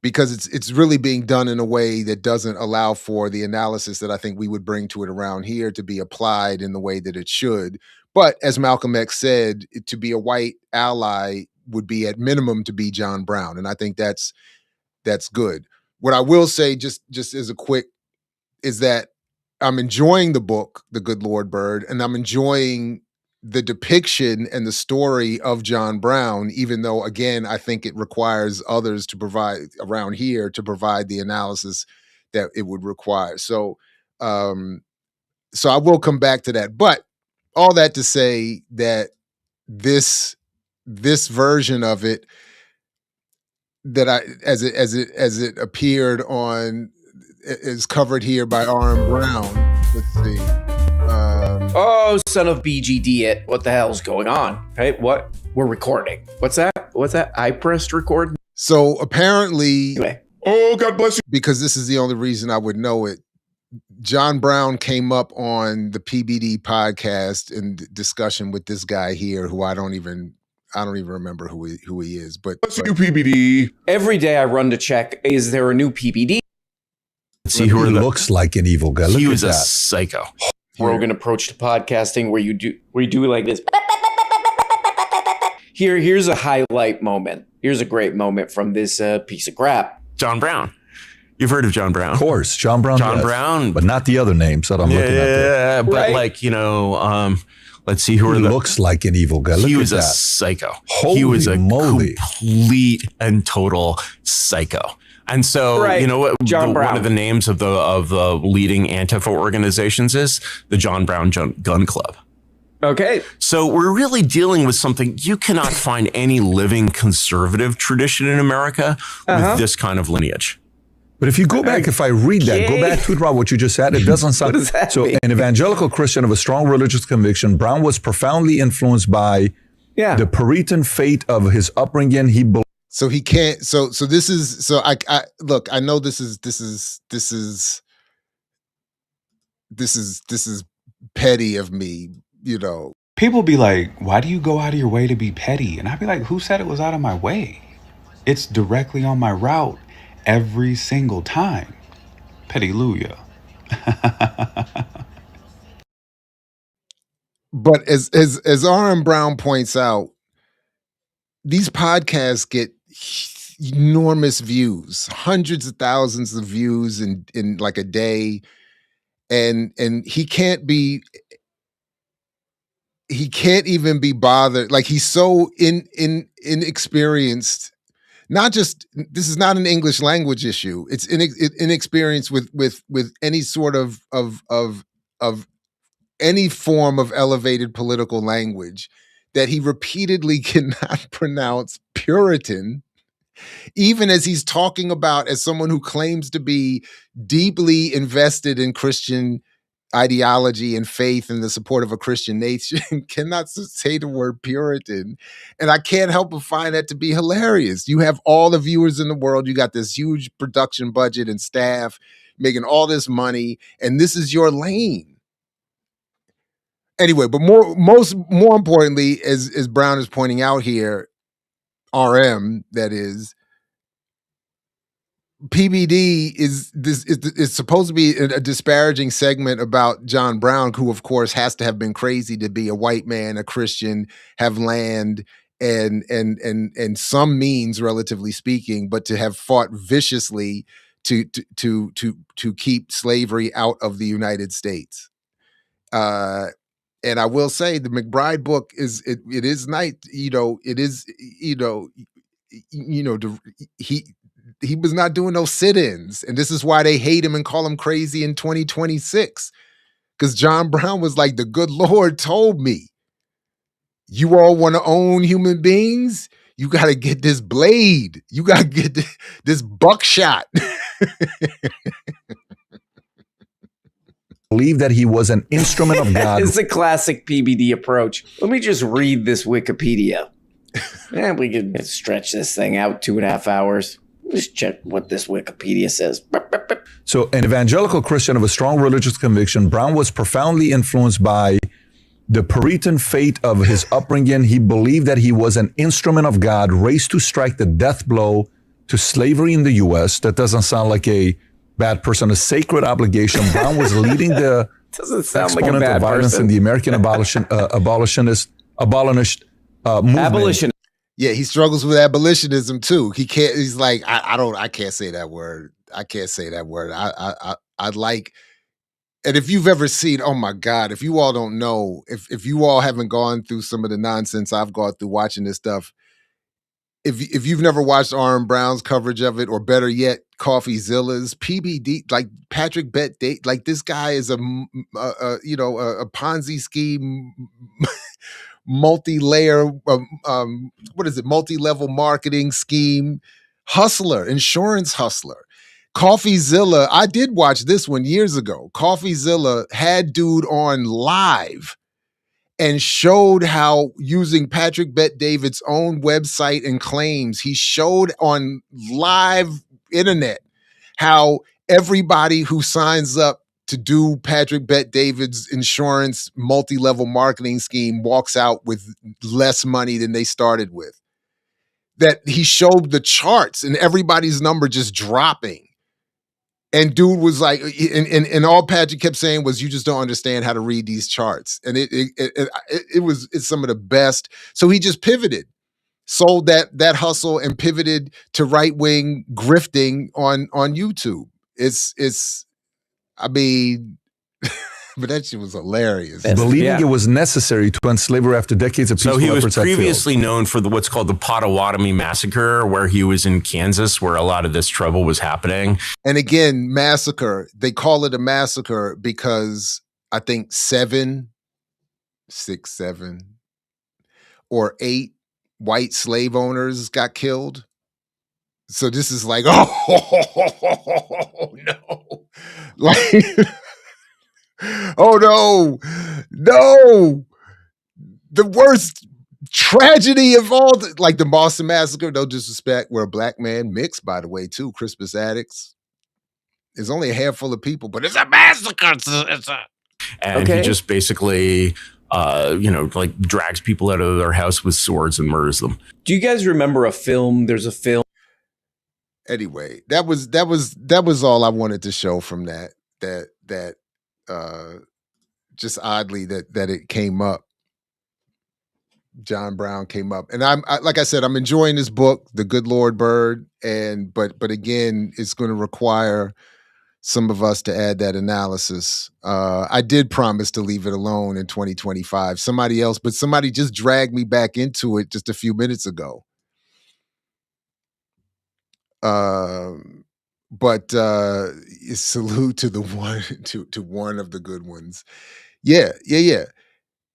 Because it's really being done in a way that doesn't allow for the analysis that I think we would bring to it around here to be applied in the way that it should. But as Malcolm X said, to be a white ally would be at minimum to be John Brown. And I think that's good. What I will say, just as a quick, is that I'm enjoying the book, The Good Lord Bird, and I'm enjoying the depiction and the story of John Brown, even though, again, I think it requires others to provide around here to provide the analysis that it would require. So I will come back to that. But all that to say that this version of it, that as it appeared on, is covered here by R.M. Brown. Let's see. Oh, son of BGD it. What the hell's going on? Hey, what? We're recording. What's that? I pressed record. So apparently, Anyway. Oh, God bless you. Because this is the only reason I would know it, John Brown came up on the PBD podcast in discussion with this guy here, who I don't even remember who he is. But You PBD. Every day I run to check, is there a new PBD? See who looks like an evil guy. He was a psycho. Rogan approach to podcasting where you do it like this. Here's a highlight moment. Here's a great moment from this piece of crap. John Brown. You've heard of John Brown. Of course, John Brown. John yes, Brown. but not the other names that I'm looking at there. Yeah, but Right. like, let's see who looks like an evil guy. He Look was at a that. psycho. Holy He was a moly. complete and total psycho. And so, Right. you know what? John Brown. One of the names of the leading Antifa organizations is the John Brown Gun Club. Okay. So we're really dealing with something you cannot find any living conservative tradition in America with this kind of lineage. But if you go back, if I read that, go back to it, Rob, what you just said, it doesn't sound. What does that so mean? an evangelical Christian of a strong religious conviction, Brown was profoundly influenced by the Puritan faith of his upbringing. so he can't. So this is. So I look. I know this is petty of me. You know. People be like, why do you go out of your way to be petty? And I'd be like, who said it was out of my way? It's directly on my route every single time. Petty-luya. But as R.M. Brown points out, these podcasts get enormous views, hundreds of thousands of views in like a day, and he can't even be bothered. Like, he's so inexperienced. Not just, this is not an English language issue. It's inexperience with any sort of any form of elevated political language, that he repeatedly cannot pronounce Puritan, even as he's talking about, as someone who claims to be deeply invested in Christian ideology and faith and the support of a Christian nation, cannot say the word Puritan. And I can't help but find that to be hilarious. You have all the viewers in the world. You got this huge production budget and staff making all this money, and this is your lane. Anyway, but more importantly, as Brown is pointing out here, RM, that is, PBD is supposed to be a disparaging segment about John Brown, who of course has to have been crazy to be a white man, a Christian, have land and some means, relatively speaking, but to have fought viciously to keep slavery out of the United States. And I will say the McBride book is nice, it is, he was not doing no sit-ins, and this is why they hate him and call him crazy in 2026, because John Brown was like, the good Lord told me, you all want to own human beings, you got to get this blade, you got to get this buckshot. Believe that he was an instrument of God. It's a classic PBD approach. Let me just read this Wikipedia. And we can stretch this thing out 2.5 hours. Just check what this Wikipedia says. So, an evangelical Christian of a strong religious conviction, Brown was profoundly influenced by the Puritan faith of his upbringing. He believed that he was an instrument of God, raised to strike the death blow to slavery in the U.S. That doesn't sound like a bad person. A sacred obligation. Brown was leading the doesn't sound exponent like a bad of violence person. in the American abolitionist movement. Abolition. Yeah, he struggles with abolitionism too. He can't. He's like, I can't say that word. I can't say that word. I like. And if you've ever seen, oh my God, if you all don't know, if you all haven't gone through some of the nonsense I've gone through watching this stuff, if you've never watched R.M. Brown's coverage of it, or better yet, CoffeeZilla's PBD, like Patrick Bet-David, like this guy is a Ponzi scheme, multi-layer, multi-level marketing scheme, hustler, insurance hustler. CoffeeZilla, I did watch this one years ago. CoffeeZilla had dude on live and showed how, using Patrick Bet-David's own website and claims, he showed on live internet how everybody who signs up to do Patrick Bet-David's insurance multi-level marketing scheme walks out with less money than they started with. That he showed the charts and everybody's number just dropping. And dude was like, and all Patrick kept saying was, you just don't understand how to read these charts. And it's some of the best. So he just pivoted, sold that hustle, and pivoted to right-wing grifting on YouTube. I mean, but that shit was hilarious. Believing it was necessary to end slavery after decades of peaceful So he was efforts had failed. previously known for what's called the Potawatomi Massacre, where he was in Kansas, where a lot of this trouble was happening. And again, massacre, they call it a massacre because I think 7 or 8 white slave owners got killed. So this is like, oh no. Like, oh no. The worst tragedy of all, like the Boston Massacre, no disrespect, where a black man mixed, by the way, too, Crispus Attucks. There's only a handful of people, but it's a massacre. And he just basically, like drags people out of their house with swords and murders them. Do you guys remember a film? There's a film. Anyway, that was all I wanted to show from that just oddly that it came up. John Brown came up, and like I said, I'm enjoying this book, The Good Lord Bird, but again, it's going to require some of us to add that analysis. I did promise to leave it alone in 2025. Somebody just dragged me back into it just a few minutes ago. But salute to the one to one of the good ones. Yeah.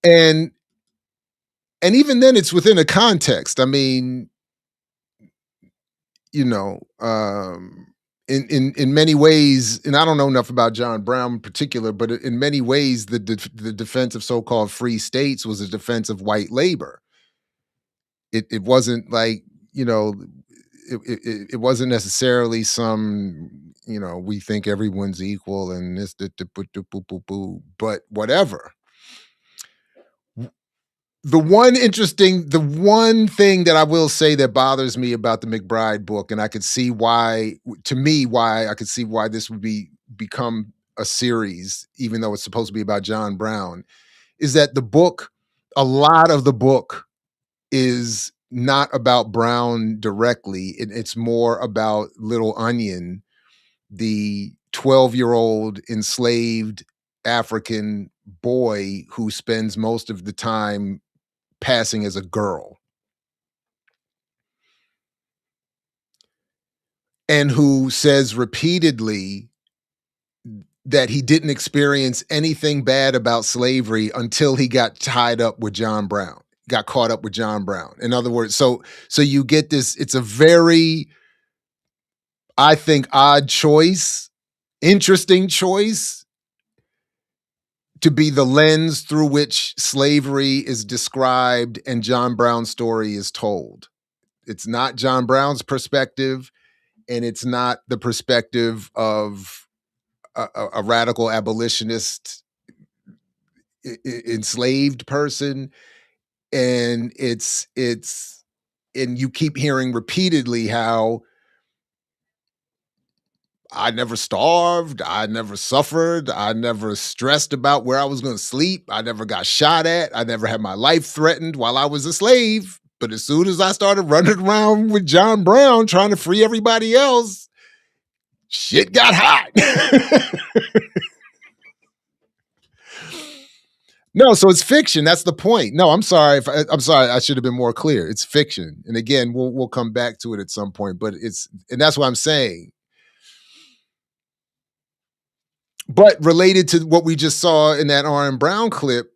And even then, it's within a context. I mean, in many ways, and I don't know enough about John Brown in particular, but in many ways, the defense of so-called free states was a defense of white labor. It wasn't like, it wasn't necessarily some, we think everyone's equal and this, but whatever. the one thing that I will say that bothers me about the McBride book, and I could see why I could see why this would become a series, even though it's supposed to be about John Brown, is that a lot of the book is not about Brown directly. It's more about Little Onion, the 12-year-old enslaved African boy who spends most of the time passing as a girl, and who says repeatedly that he didn't experience anything bad about slavery until he got caught up with John Brown. In other words, so you get this, it's a very, I think, odd choice, interesting choice to be the lens through which slavery is described and John Brown's story is told. It's not John Brown's perspective, and it's not the perspective of a radical abolitionist enslaved person. And and you keep hearing repeatedly how I never starved, I never suffered, I never stressed about where I was going to sleep, I never got shot at, I never had my life threatened while I was a slave. But as soon as I started running around with John Brown trying to free everybody else, shit got hot. No, so it's fiction. That's the point. No, I'm sorry. I'm sorry. I should have been more clear. It's fiction. And again, we'll come back to it at some point. But and that's what I'm saying. But related to what we just saw in that R.M. Brown clip,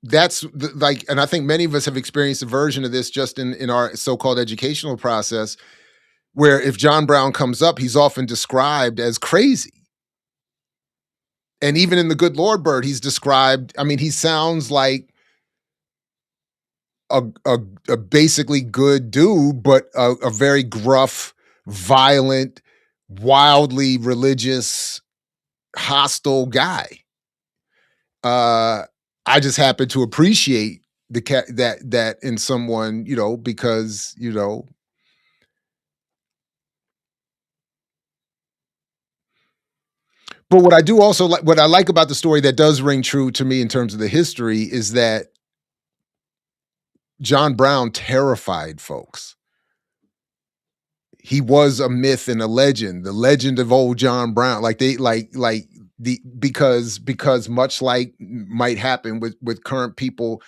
that's and I think many of us have experienced a version of this just in our so-called educational process, where if John Brown comes up, he's often described as crazy. And even in The Good Lord Bird, he's described, I mean, he sounds like a basically good dude, but a very gruff, violent, wildly religious, hostile guy. I just happen to appreciate that in someone, because, but what I do also like, what I like about the story that does ring true to me in terms of the history, is that John Brown terrified folks. He was a myth and a legend, the legend of old John Brown. Because much like might happen with current people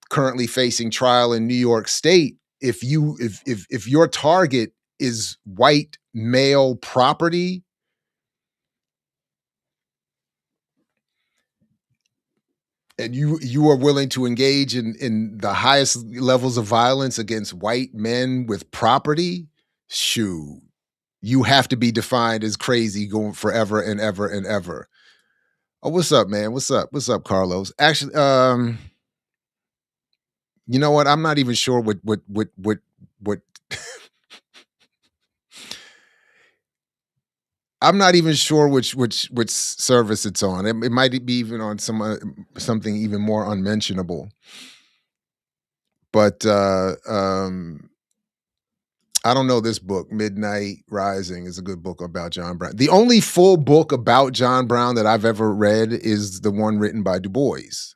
currently facing trial in New York State, if your target is white male property, and you are willing to engage in the highest levels of violence against white men with property, shoot, you have to be defined as crazy going forever and ever and ever. Oh, what's up, man? What's up? What's up, Carlos? Actually, you know what? I'm not even sure what I'm not even sure which service it's on. It might be even on something even more unmentionable. But I don't know this book. Midnight Rising is a good book about John Brown. The only full book about John Brown that I've ever read is the one written by Du Bois.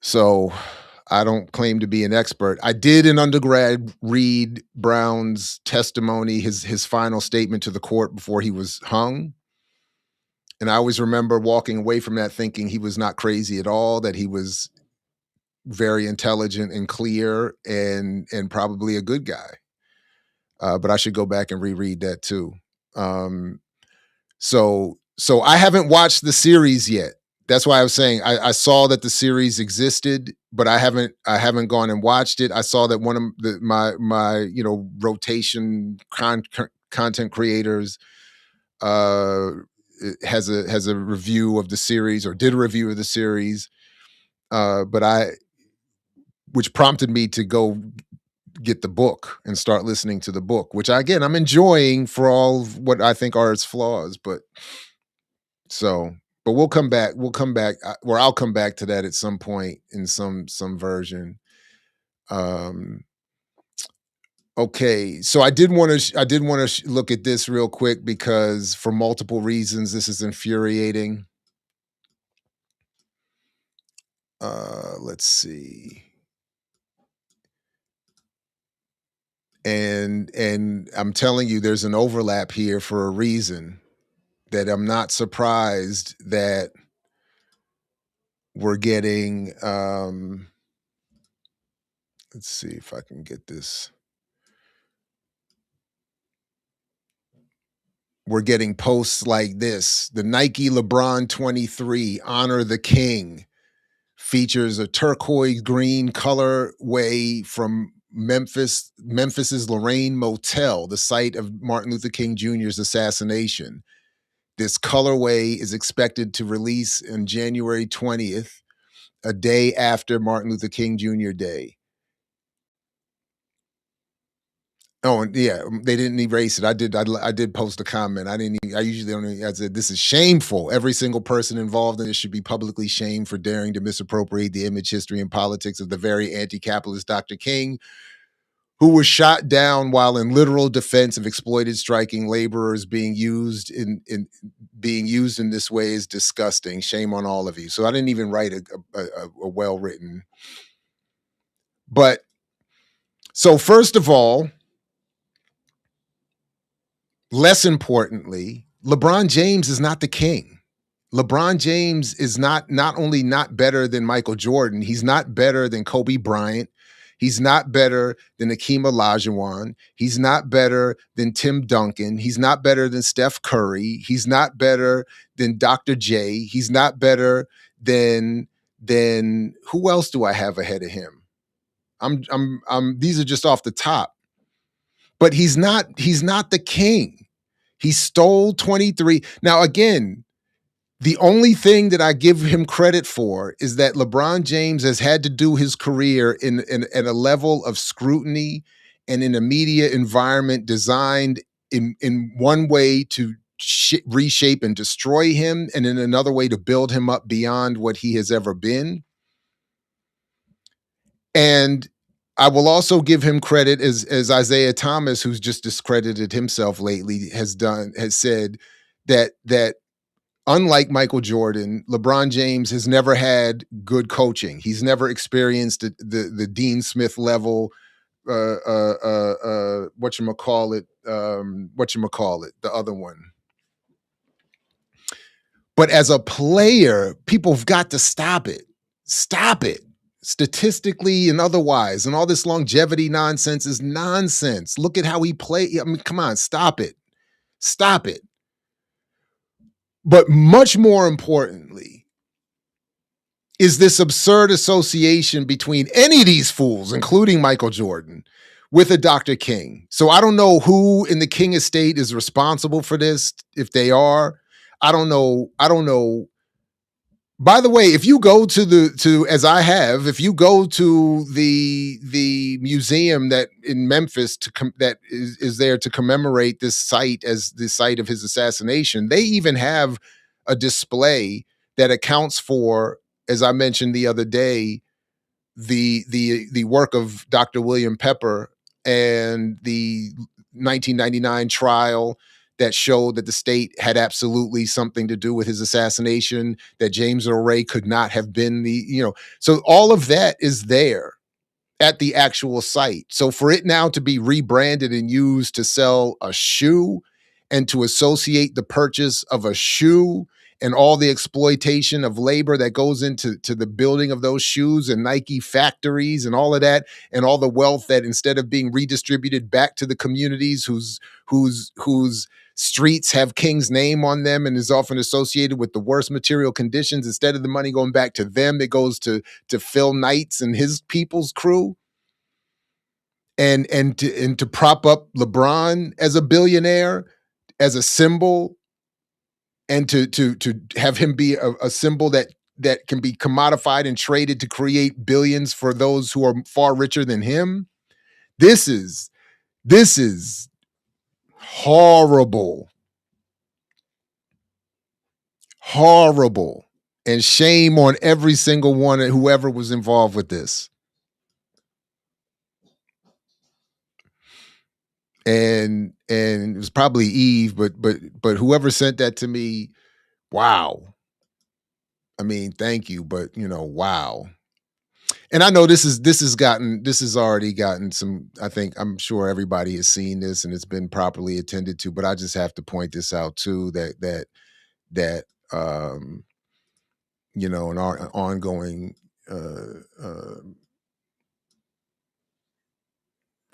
So I don't claim to be an expert. I did in undergrad read Brown's testimony, his final statement to the court before he was hung. And I always remember walking away from that thinking he was not crazy at all, that he was very intelligent and clear and probably a good guy. But I should go back and reread that too. So I haven't watched the series yet. That's why I was saying I saw that the series existed, but I haven't gone and watched it. I saw that one of my rotation content creators has a review of the series, or did a review of the series, which prompted me to go get the book and start listening to the book, which again I'm enjoying for all of what I think are its flaws. But so But we'll come back. We'll come back, or I'll come back to that at some point in some version. Okay, so I did want to look at this real quick because for multiple reasons this is infuriating. Let's see. And I'm telling you, there's an overlap here for a reason that I'm not surprised that we're getting. Let's see if I can get this. We're getting posts like this. The Nike Lebron 23, Honor the King, features a turquoise green colorway from Memphis's Lorraine Motel, the site of Martin Luther King Jr.'s assassination. This colorway is expected to release on January 20th, a day after Martin Luther King Jr. Day. Oh, and yeah, they didn't erase it. I did post a comment. I usually don't. I said this is shameful. Every single person involved in this should be publicly shamed for daring to misappropriate the image, history, and politics of the very anti-capitalist Dr. King, who was shot down while in literal defense of exploited striking laborers. Being used in this way is disgusting. Shame on all of you. So I didn't even write a well-written. But so first of all, less importantly, LeBron James is not the king. LeBron James is not only not better than Michael Jordan, he's not better than Kobe Bryant. He's not better than Akeem Olajuwon. He's not better than Tim Duncan. He's not better than Steph Curry. He's not better than Dr. J. He's not better than who else do I have ahead of him? These are just off the top. But he's not the king. He stole 23. Now, again, the only thing that I give him credit for is that LeBron James has had to do his career in at a level of scrutiny and in a media environment designed in one way to reshape and destroy him, and in another way to build him up beyond what he has ever been. And I will also give him credit as Isaiah Thomas, who's just discredited himself lately, has said that unlike Michael Jordan, LeBron James has never had good coaching. He's never experienced the Dean Smith level, whatchamacallit, the other one. But as a player, people have got to stop it. Stop it. Statistically and otherwise, and all this longevity nonsense is nonsense. Look at how he played. I mean, come on, stop it. Stop it. But much more importantly is this absurd association between any of these fools, including Michael Jordan, with a Dr. King. So I don't know who in the King estate is responsible for this, if they are. I don't know. By the way, if you go if you go to the museum that in Memphis that is there to commemorate this site as the site of his assassination, they even have a display that accounts for, as I mentioned the other day, the work of Dr. William Pepper and the 1999 trial that showed that the state had absolutely something to do with his assassination, that James Earl Ray could not have been so all of that is there at the actual site. So for it now to be rebranded and used to sell a shoe and to associate the purchase of a shoe and all the exploitation of labor that goes into the building of those shoes and Nike factories and all of that, and all the wealth that instead of being redistributed back to the communities whose streets have King's name on them and is often associated with the worst material conditions, instead of the money going back to them, it goes to Phil Knight's and his people's crew. And to prop up LeBron as a billionaire, as a symbol, and to have him be a symbol that can be commodified and traded to create billions for those who are far richer than him. This is horrible. Horrible. And shame on every single one of whoever was involved with this. And it was probably Eve, but whoever sent that to me, wow. I mean, thank you, but wow. And I know this has already gotten some, I'm sure everybody has seen this and it's been properly attended to, but I just have to point this out too, that an ongoing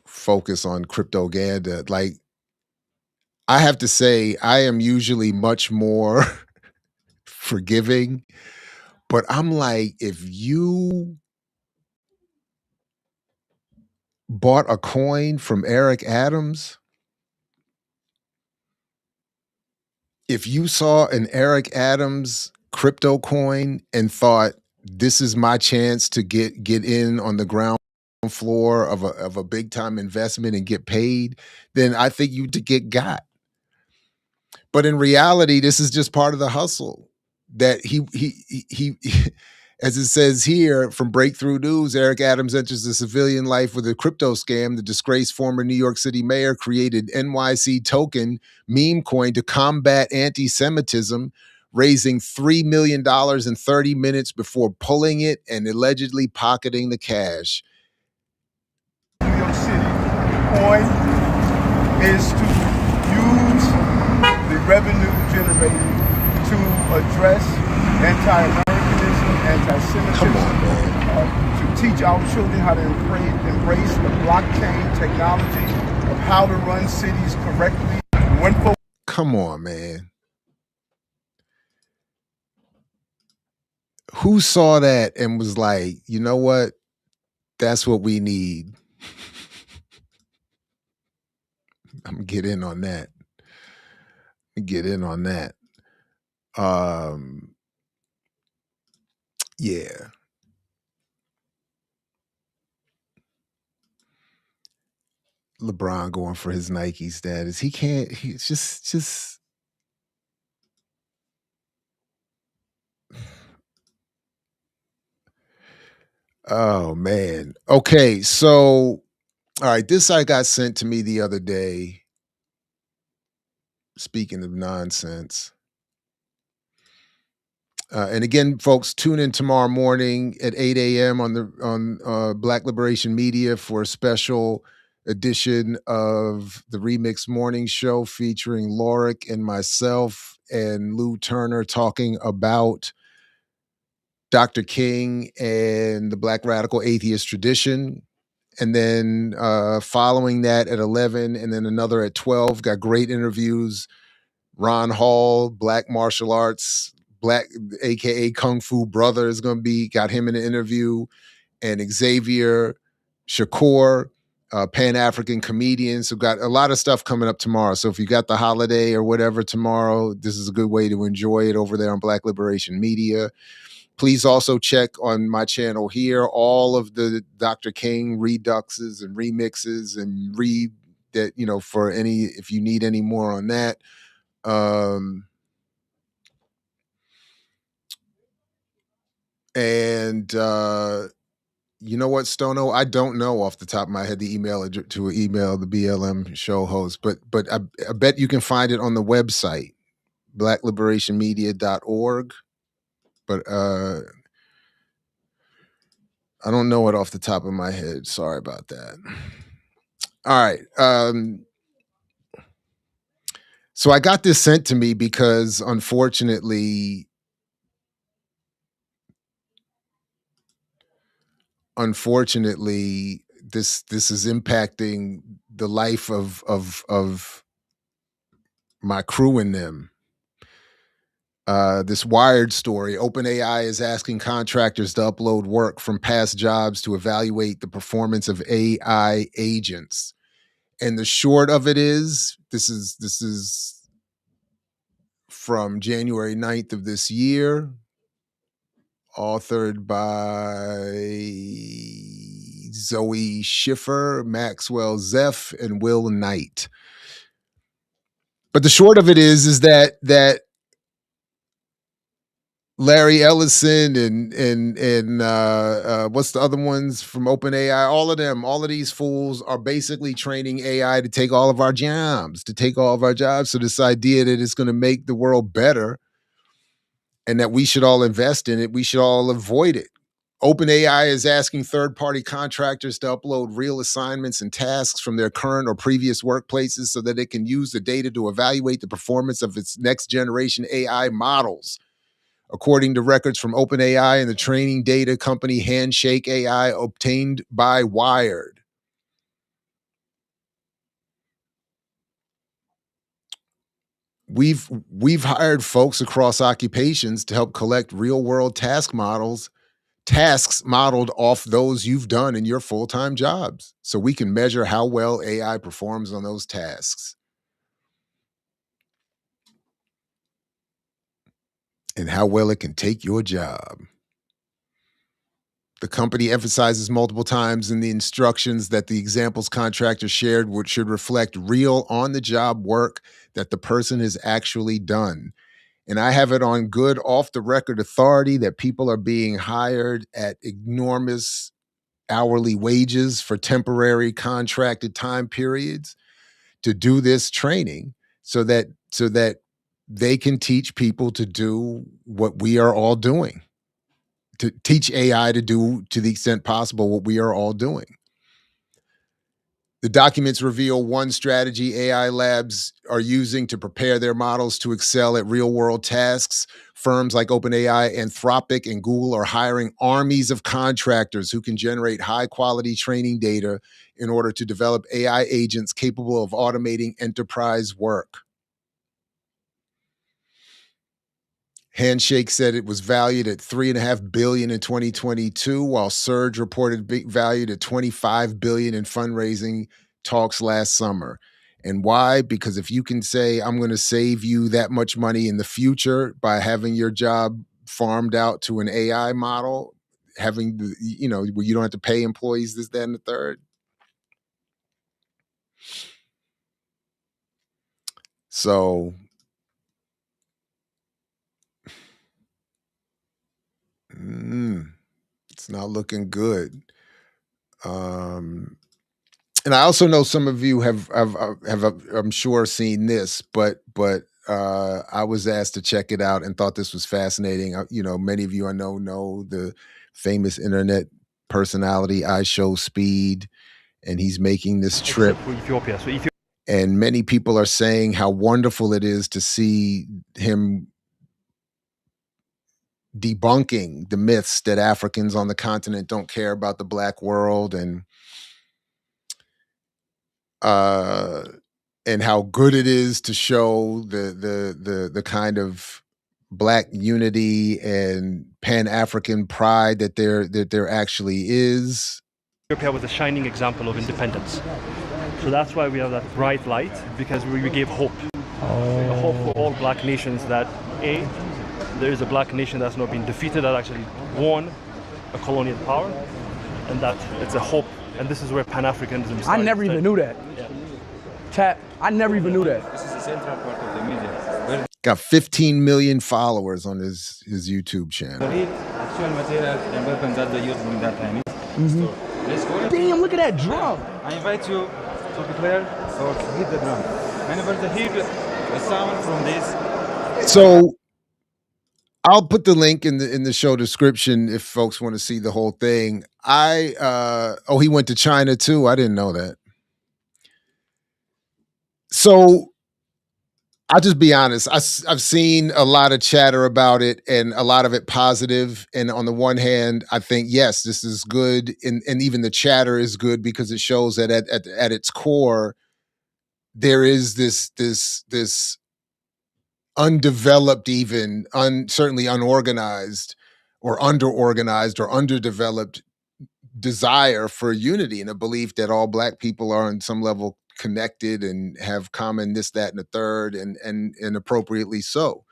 focus on cryptoganda. Like, I have to say, I am usually much more forgiving, but I'm like, if you bought a coin from Eric Adams, if you saw an Eric Adams crypto coin and thought, this is my chance to get in on the ground floor of a big time investment and get paid, then I think you to get got. But in reality, this is just part of the hustle that he as it says here from Breakthrough News, Eric Adams enters the civilian life with a crypto scam. The disgraced former New York City mayor created NYC token meme coin to combat anti-Semitism, raising $3 million in 30 minutes before pulling it and allegedly pocketing the cash. New York City coin is to use the revenue generated to address anti-Americanism, anti-Semitism, to teach our children how to embrace the blockchain technology of how to run cities correctly. Come on, man. Who saw that and was like, you know what? That's what we need. I'm gonna get in on that. Yeah. LeBron going for his Nike status. He's just oh man. Okay, so all right, this I got sent to me the other day. Speaking of nonsense. And again, folks, tune in tomorrow morning at 8 a.m. on Black Liberation Media for a special edition of the Remix Morning Show featuring Lorik and myself and Lou Turner talking about Dr. King and the Black Radical Atheist tradition. And then following that at 11 and then another at 12, got great interviews. Ron Hall, Black Martial Arts, Black, AKA Kung Fu Brother is going to be, got him in an interview. And Xavier Shakur, Pan-African comedian. So got a lot of stuff coming up tomorrow. So if you got the holiday or whatever tomorrow, this is a good way to enjoy it over there on Black Liberation Media. Please also check on my channel here, all of the Dr. King reduxes and remixes and for any, if you need any more on that. You know what, Stono? I don't know off the top of my head the email the BLM show host, but I bet you can find it on the website, blackliberationmedia.org. But I don't know it off the top of my head. Sorry about that. All right. So I got this sent to me because unfortunately, this is impacting the life of my crew and them. This Wired story: OpenAI is asking contractors to upload work from past jobs to evaluate the performance of AI agents. And the short of it is, this is from January 9th of this year, authored by Zoe Schiffer, Maxwell Zeff, and Will Knight. But the short of it is that Larry Ellison and what's the other ones from OpenAI? All of these fools are basically training AI to take all of our jobs, So this idea that it's going to make the world better and that we should all invest in it, we should all avoid it. OpenAI is asking third-party contractors to upload real assignments and tasks from their current or previous workplaces so that it can use the data to evaluate the performance of its next generation AI models. According to records from OpenAI and the training data company Handshake AI obtained by Wired. We've hired folks across occupations to help collect real-world tasks modeled off those you've done in your full-time jobs, so we can measure how well AI performs on those tasks. And how well it can take your job. The company emphasizes multiple times in the instructions that the examples contractor shared should reflect real on-the-job work that the person has actually done. And I have it on good off-the-record authority that people are being hired at enormous hourly wages for temporary contracted time periods to do this training so that they can teach people to do what we are all doing, to teach AI to do, to the extent possible, what we are all doing. The documents reveal one strategy AI labs are using to prepare their models to excel at real-world tasks. Firms like OpenAI, Anthropic, and Google are hiring armies of contractors who can generate high-quality training data in order to develop AI agents capable of automating enterprise work. Handshake said it was valued at $3.5 billion in 2022, while Surge reported valued at $25 billion in fundraising talks last summer. And why? Because if you can say, I'm going to save you that much money in the future by having your job farmed out to an AI model, having the, where you don't have to pay employees this, that, and the third. So it's not looking good. And I also know some of you have I'm sure seen this, but I was asked to check it out and thought this was fascinating. Many of you I know the famous internet personality I Show Speed, and he's making this trip. Ethiopia. So and many people are saying how wonderful it is to see him debunking the myths that Africans on the continent don't care about the Black world, and how good it is to show the kind of Black unity and Pan-African pride that there actually is. Ethiopia was a shining example of independence. So that's why we have that bright light, because we gave hope. A hope for all Black nations that there is a Black nation that's not been defeated, that actually won a colonial power, and that it's a hope. And this is where Pan-Africanism started. I never even knew that. Yeah. Chat, I never even knew that. This is the central part of the media. Got 15 million followers on his YouTube channel. The real actual material and weapons that they used in that time. So let's go. Damn, look at that drum. I invite you to declare or to hit the drum. Whenever they hear the sound from this. So I'll put the link in the show description if folks want to see the whole thing. He went to China too. I didn't know that. So I'll just be honest. I've seen a lot of chatter about it, and a lot of it positive. And on the one hand, I think, yes, this is good. And even the chatter is good because it shows that at its core, there is this undeveloped, even certainly unorganized or underorganized or underdeveloped desire for unity, and a belief that all Black people are on some level connected and have common this, that, and the third, and appropriately so.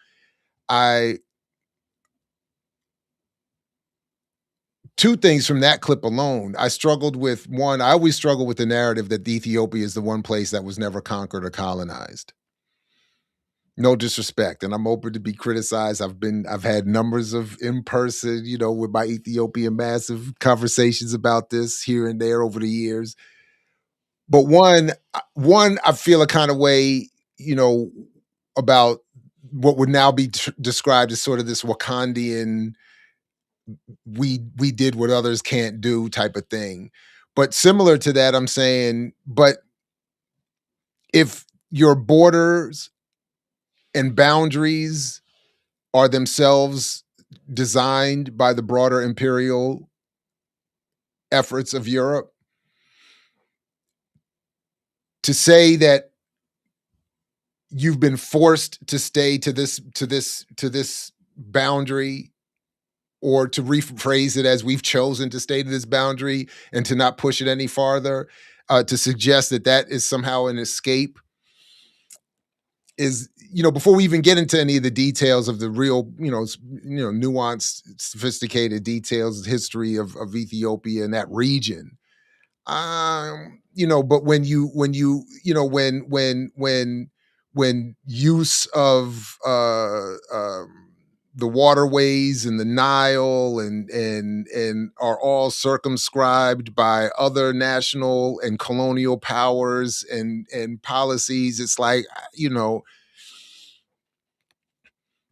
Two things from that clip alone. I struggled with one. I always struggle with the narrative that Ethiopia is the one place that was never conquered or colonized. No disrespect, and I'm open to be criticized. I've had numbers of in person, with my Ethiopian massive conversations about this here and there over the years. But one, I feel a kind of way, about what would now be described as sort of this Wakandian, we did what others can't do type of thing. But similar to that, I'm saying, but if your borders and boundaries are themselves designed by the broader imperial efforts of Europe, to say that you've been forced to stay to this boundary, or to rephrase it as we've chosen to stay to this boundary and to not push it any farther, to suggest that is somehow an escape, is, before we even get into any of the details of the real, nuanced, sophisticated details, history of Ethiopia and that region. But when use of the waterways and the Nile and are all circumscribed by other national and colonial powers and policies, it's like,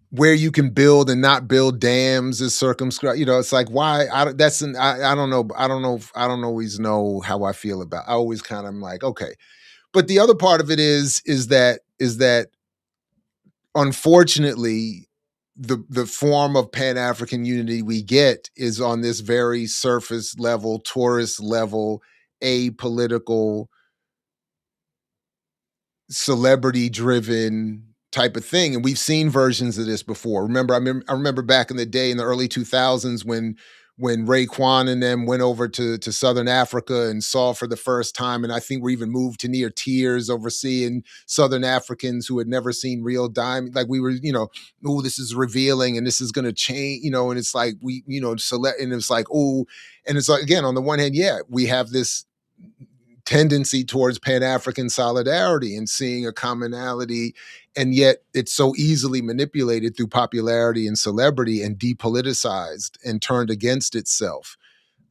where you can build and not build dams is circumscribed. It's like, why? I don't know. I don't always know how I feel about. I always kind of am like, okay. But the other part of it is that unfortunately, the form of Pan-African unity we get is on this very surface level, tourist level, apolitical, celebrity driven type of thing. And we've seen versions of this before. I remember back in the day in the early 2000s when Raekwon and them went over to Southern Africa and saw for the first time, and I think we even moved to near tears over seeing Southern Africans who had never seen real diamond. Like we were, oh, this is revealing and this is going to change, and it's like and it's like, oh, and it's like, again, on the one hand, yeah, we have this tendency towards Pan-African solidarity and seeing a commonality, and yet it's so easily manipulated through popularity and celebrity and depoliticized and turned against itself.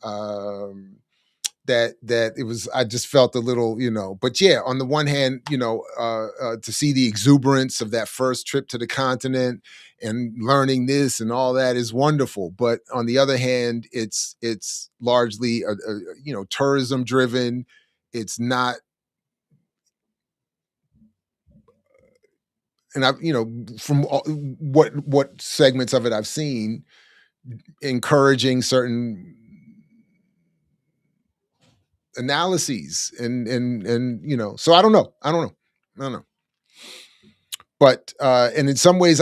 That it was, I just felt a little, but yeah, on the one hand, to see the exuberance of that first trip to the continent and learning this and all that is wonderful. But on the other hand, it's largely, tourism driven. It's not, and I've, from what segments of it I've seen, encouraging certain analyses and so I don't know. But and in some ways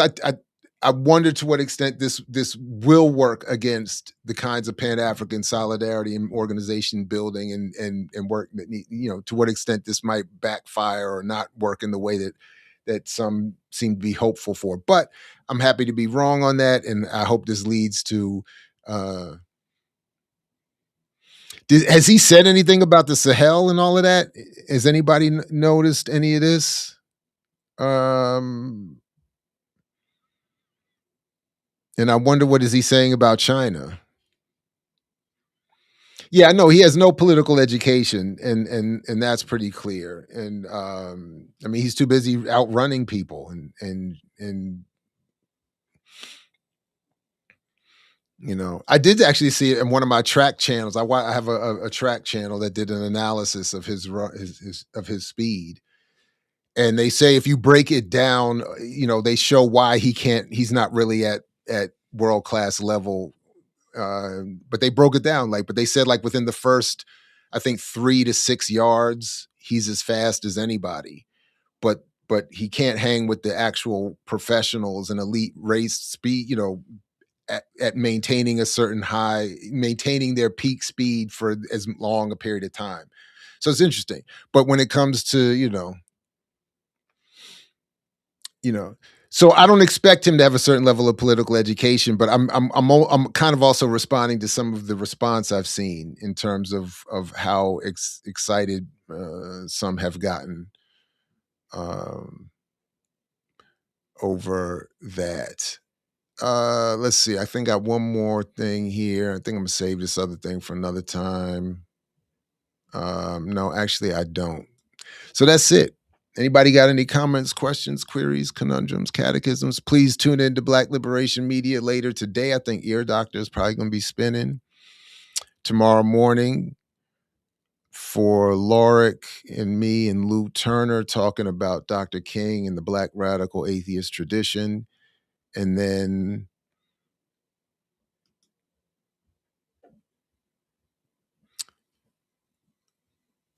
I wonder to what extent this will work against the kinds of Pan-African solidarity and organization building and work that need, to what extent this might backfire or not work in the way that some seem to be hopeful for. But I'm happy to be wrong on that, and I hope this leads to. Has he said anything about the Sahel and all of that? Has anybody noticed any of this? And I wonder, what is he saying about China? Yeah, I know he has no political education, and that's pretty clear. And I mean, he's too busy outrunning people, and I did actually see it in one of my track channels. I have a track channel that did an analysis of his speed, and they say if you break it down, they show why he's not really at world class level. But they broke it down, but they said within the first, I think 3 to 6 yards, he's as fast as anybody. But he can't hang with the actual professionals and elite race speed, at maintaining a certain maintaining their peak speed for as long a period of time. So it's interesting. But when it comes to, so I don't expect him to have a certain level of political education, but I'm kind of also responding to some of the response I've seen in terms of how excited some have gotten over that. Let's see. I think I got one more thing here. I think I'm gonna save this other thing for another time. No, actually, I don't. So that's it. Anybody got any comments, questions, queries, conundrums, catechisms? Please tune in to Black Liberation Media later today. I think Ear Doctor is probably going to be spinning tomorrow morning for Lorik and me and Lou Turner talking about Dr. King and the Black radical atheist tradition. And then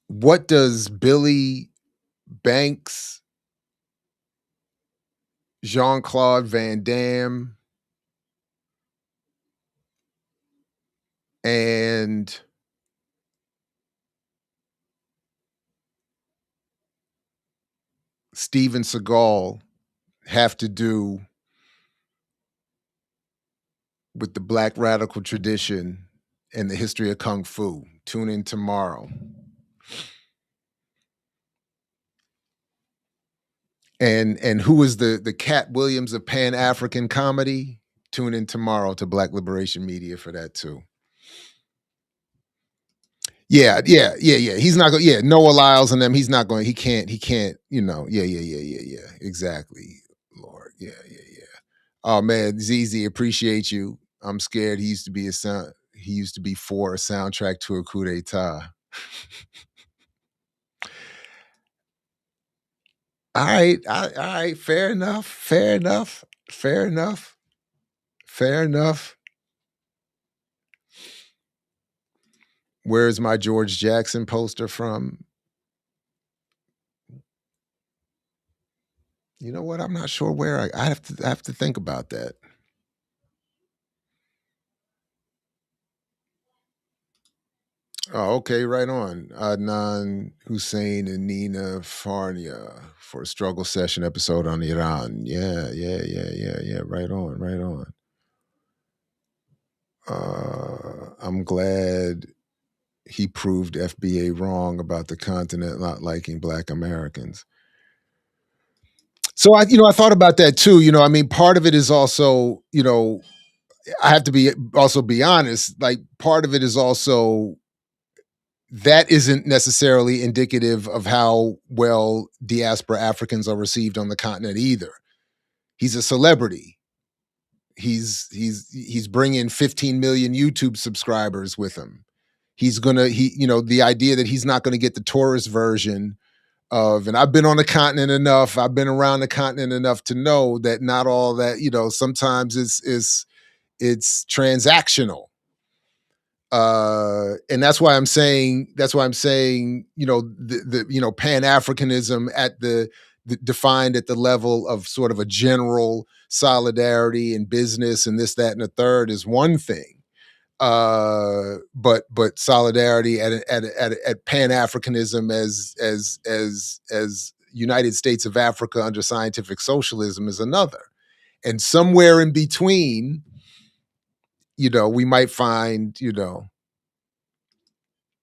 what does Billy Banks, Jean-Claude Van Damme, and Steven Seagal have to do with the Black radical tradition and the history of Kung Fu? Tune in tomorrow. And who is the Cat Williams of Pan-African comedy? Tune in tomorrow to Black Liberation Media for that too. Yeah. He's not going. Yeah, Noah Lyles and them. He's not going. He can't. You know. Yeah. Exactly. Lord. Yeah. Oh man, ZZ, appreciate you. I'm scared. He used to be for a soundtrack to a coup d'etat. All right. Fair enough. Where's my George Jackson poster from? You know what? I'm not sure where. I have to think about that. Oh, okay, right on. Adnan Hussein and Nina Farnia for a struggle session episode on Iran. Yeah. Right on. I'm glad he proved FBA wrong about the continent not liking Black Americans. So I thought about that too. I mean, part of it is also, I have to be honest. Like, part of it is also that isn't necessarily indicative of how well diaspora Africans are received on the continent either. He's a celebrity. He's bringing 15 million YouTube subscribers with him. The idea that he's not going to get the tourist version of, and I've been on the continent enough, I've been around the continent enough to know that not all that, sometimes it's transactional. And that's why I'm saying, the Pan-Africanism defined at the level of sort of a general solidarity in business and this, that, and the third is one thing. But solidarity at Pan-Africanism as United States of Africa under scientific socialism is another. And somewhere in between, we might find, oh,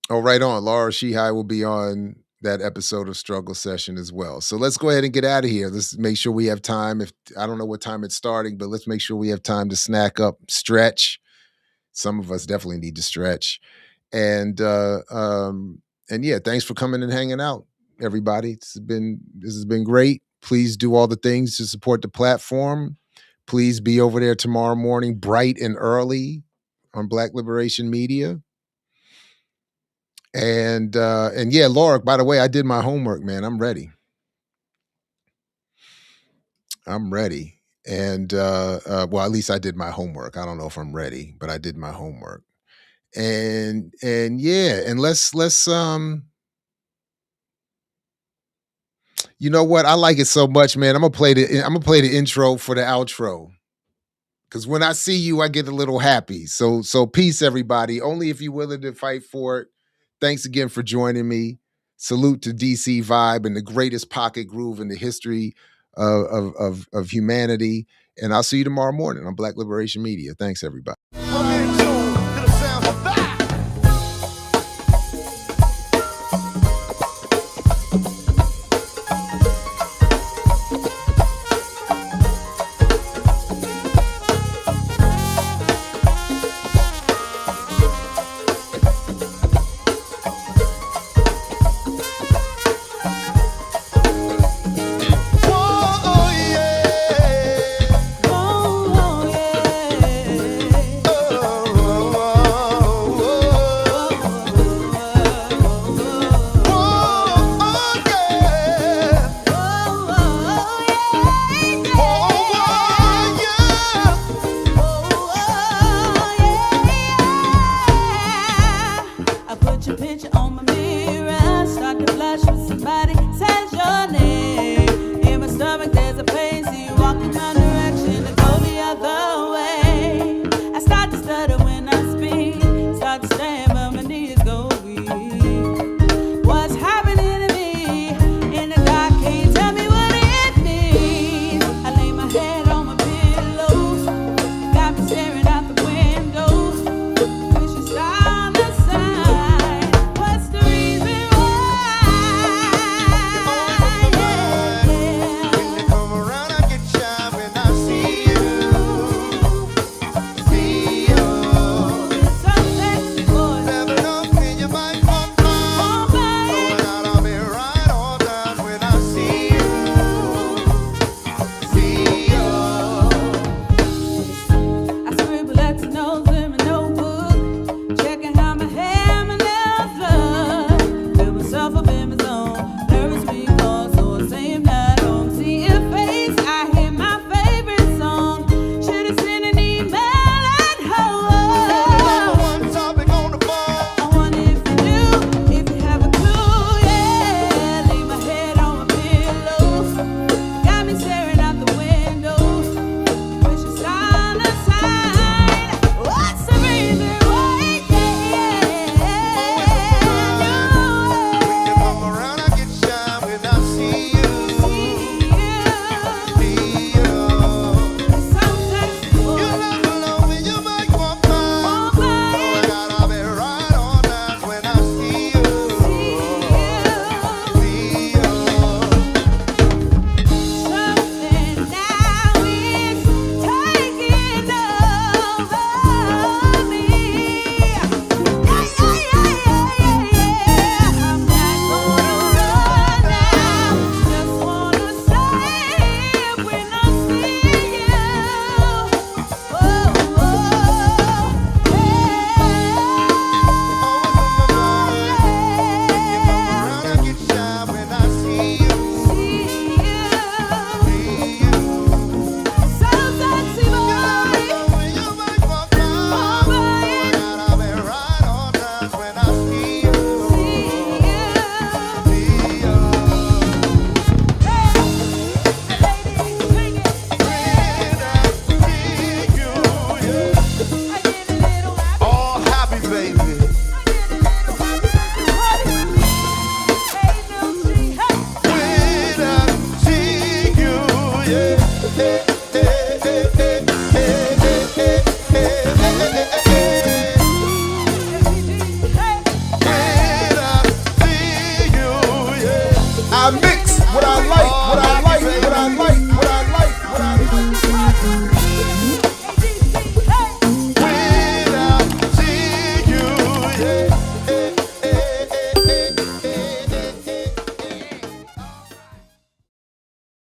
right on. Laura Shihai will be on that episode of Struggle Session as well. So let's go ahead and get out of here. Let's make sure we have time. I don't know what time it's starting, but let's make sure we have time to snack up, stretch. Some of us definitely need to stretch. And yeah, thanks for coming and hanging out, everybody. This has been great. Please do all the things to support the platform. Please be over there tomorrow morning, bright and early, on Black Liberation Media. And yeah, Laura, by the way, I did my homework, man. I'm ready. And well, at least I did my homework. I don't know if I'm ready, but I did my homework. And yeah, and let's you know what? I like it so much, man. I'm gonna play the intro for the outro. Because when I see you, I get a little happy. So peace, everybody. Only if you're willing to fight for it. Thanks again for joining me. Salute to DC Vibe and the greatest pocket groove in the history of humanity. And I'll see you tomorrow morning on Black Liberation Media. Thanks, everybody.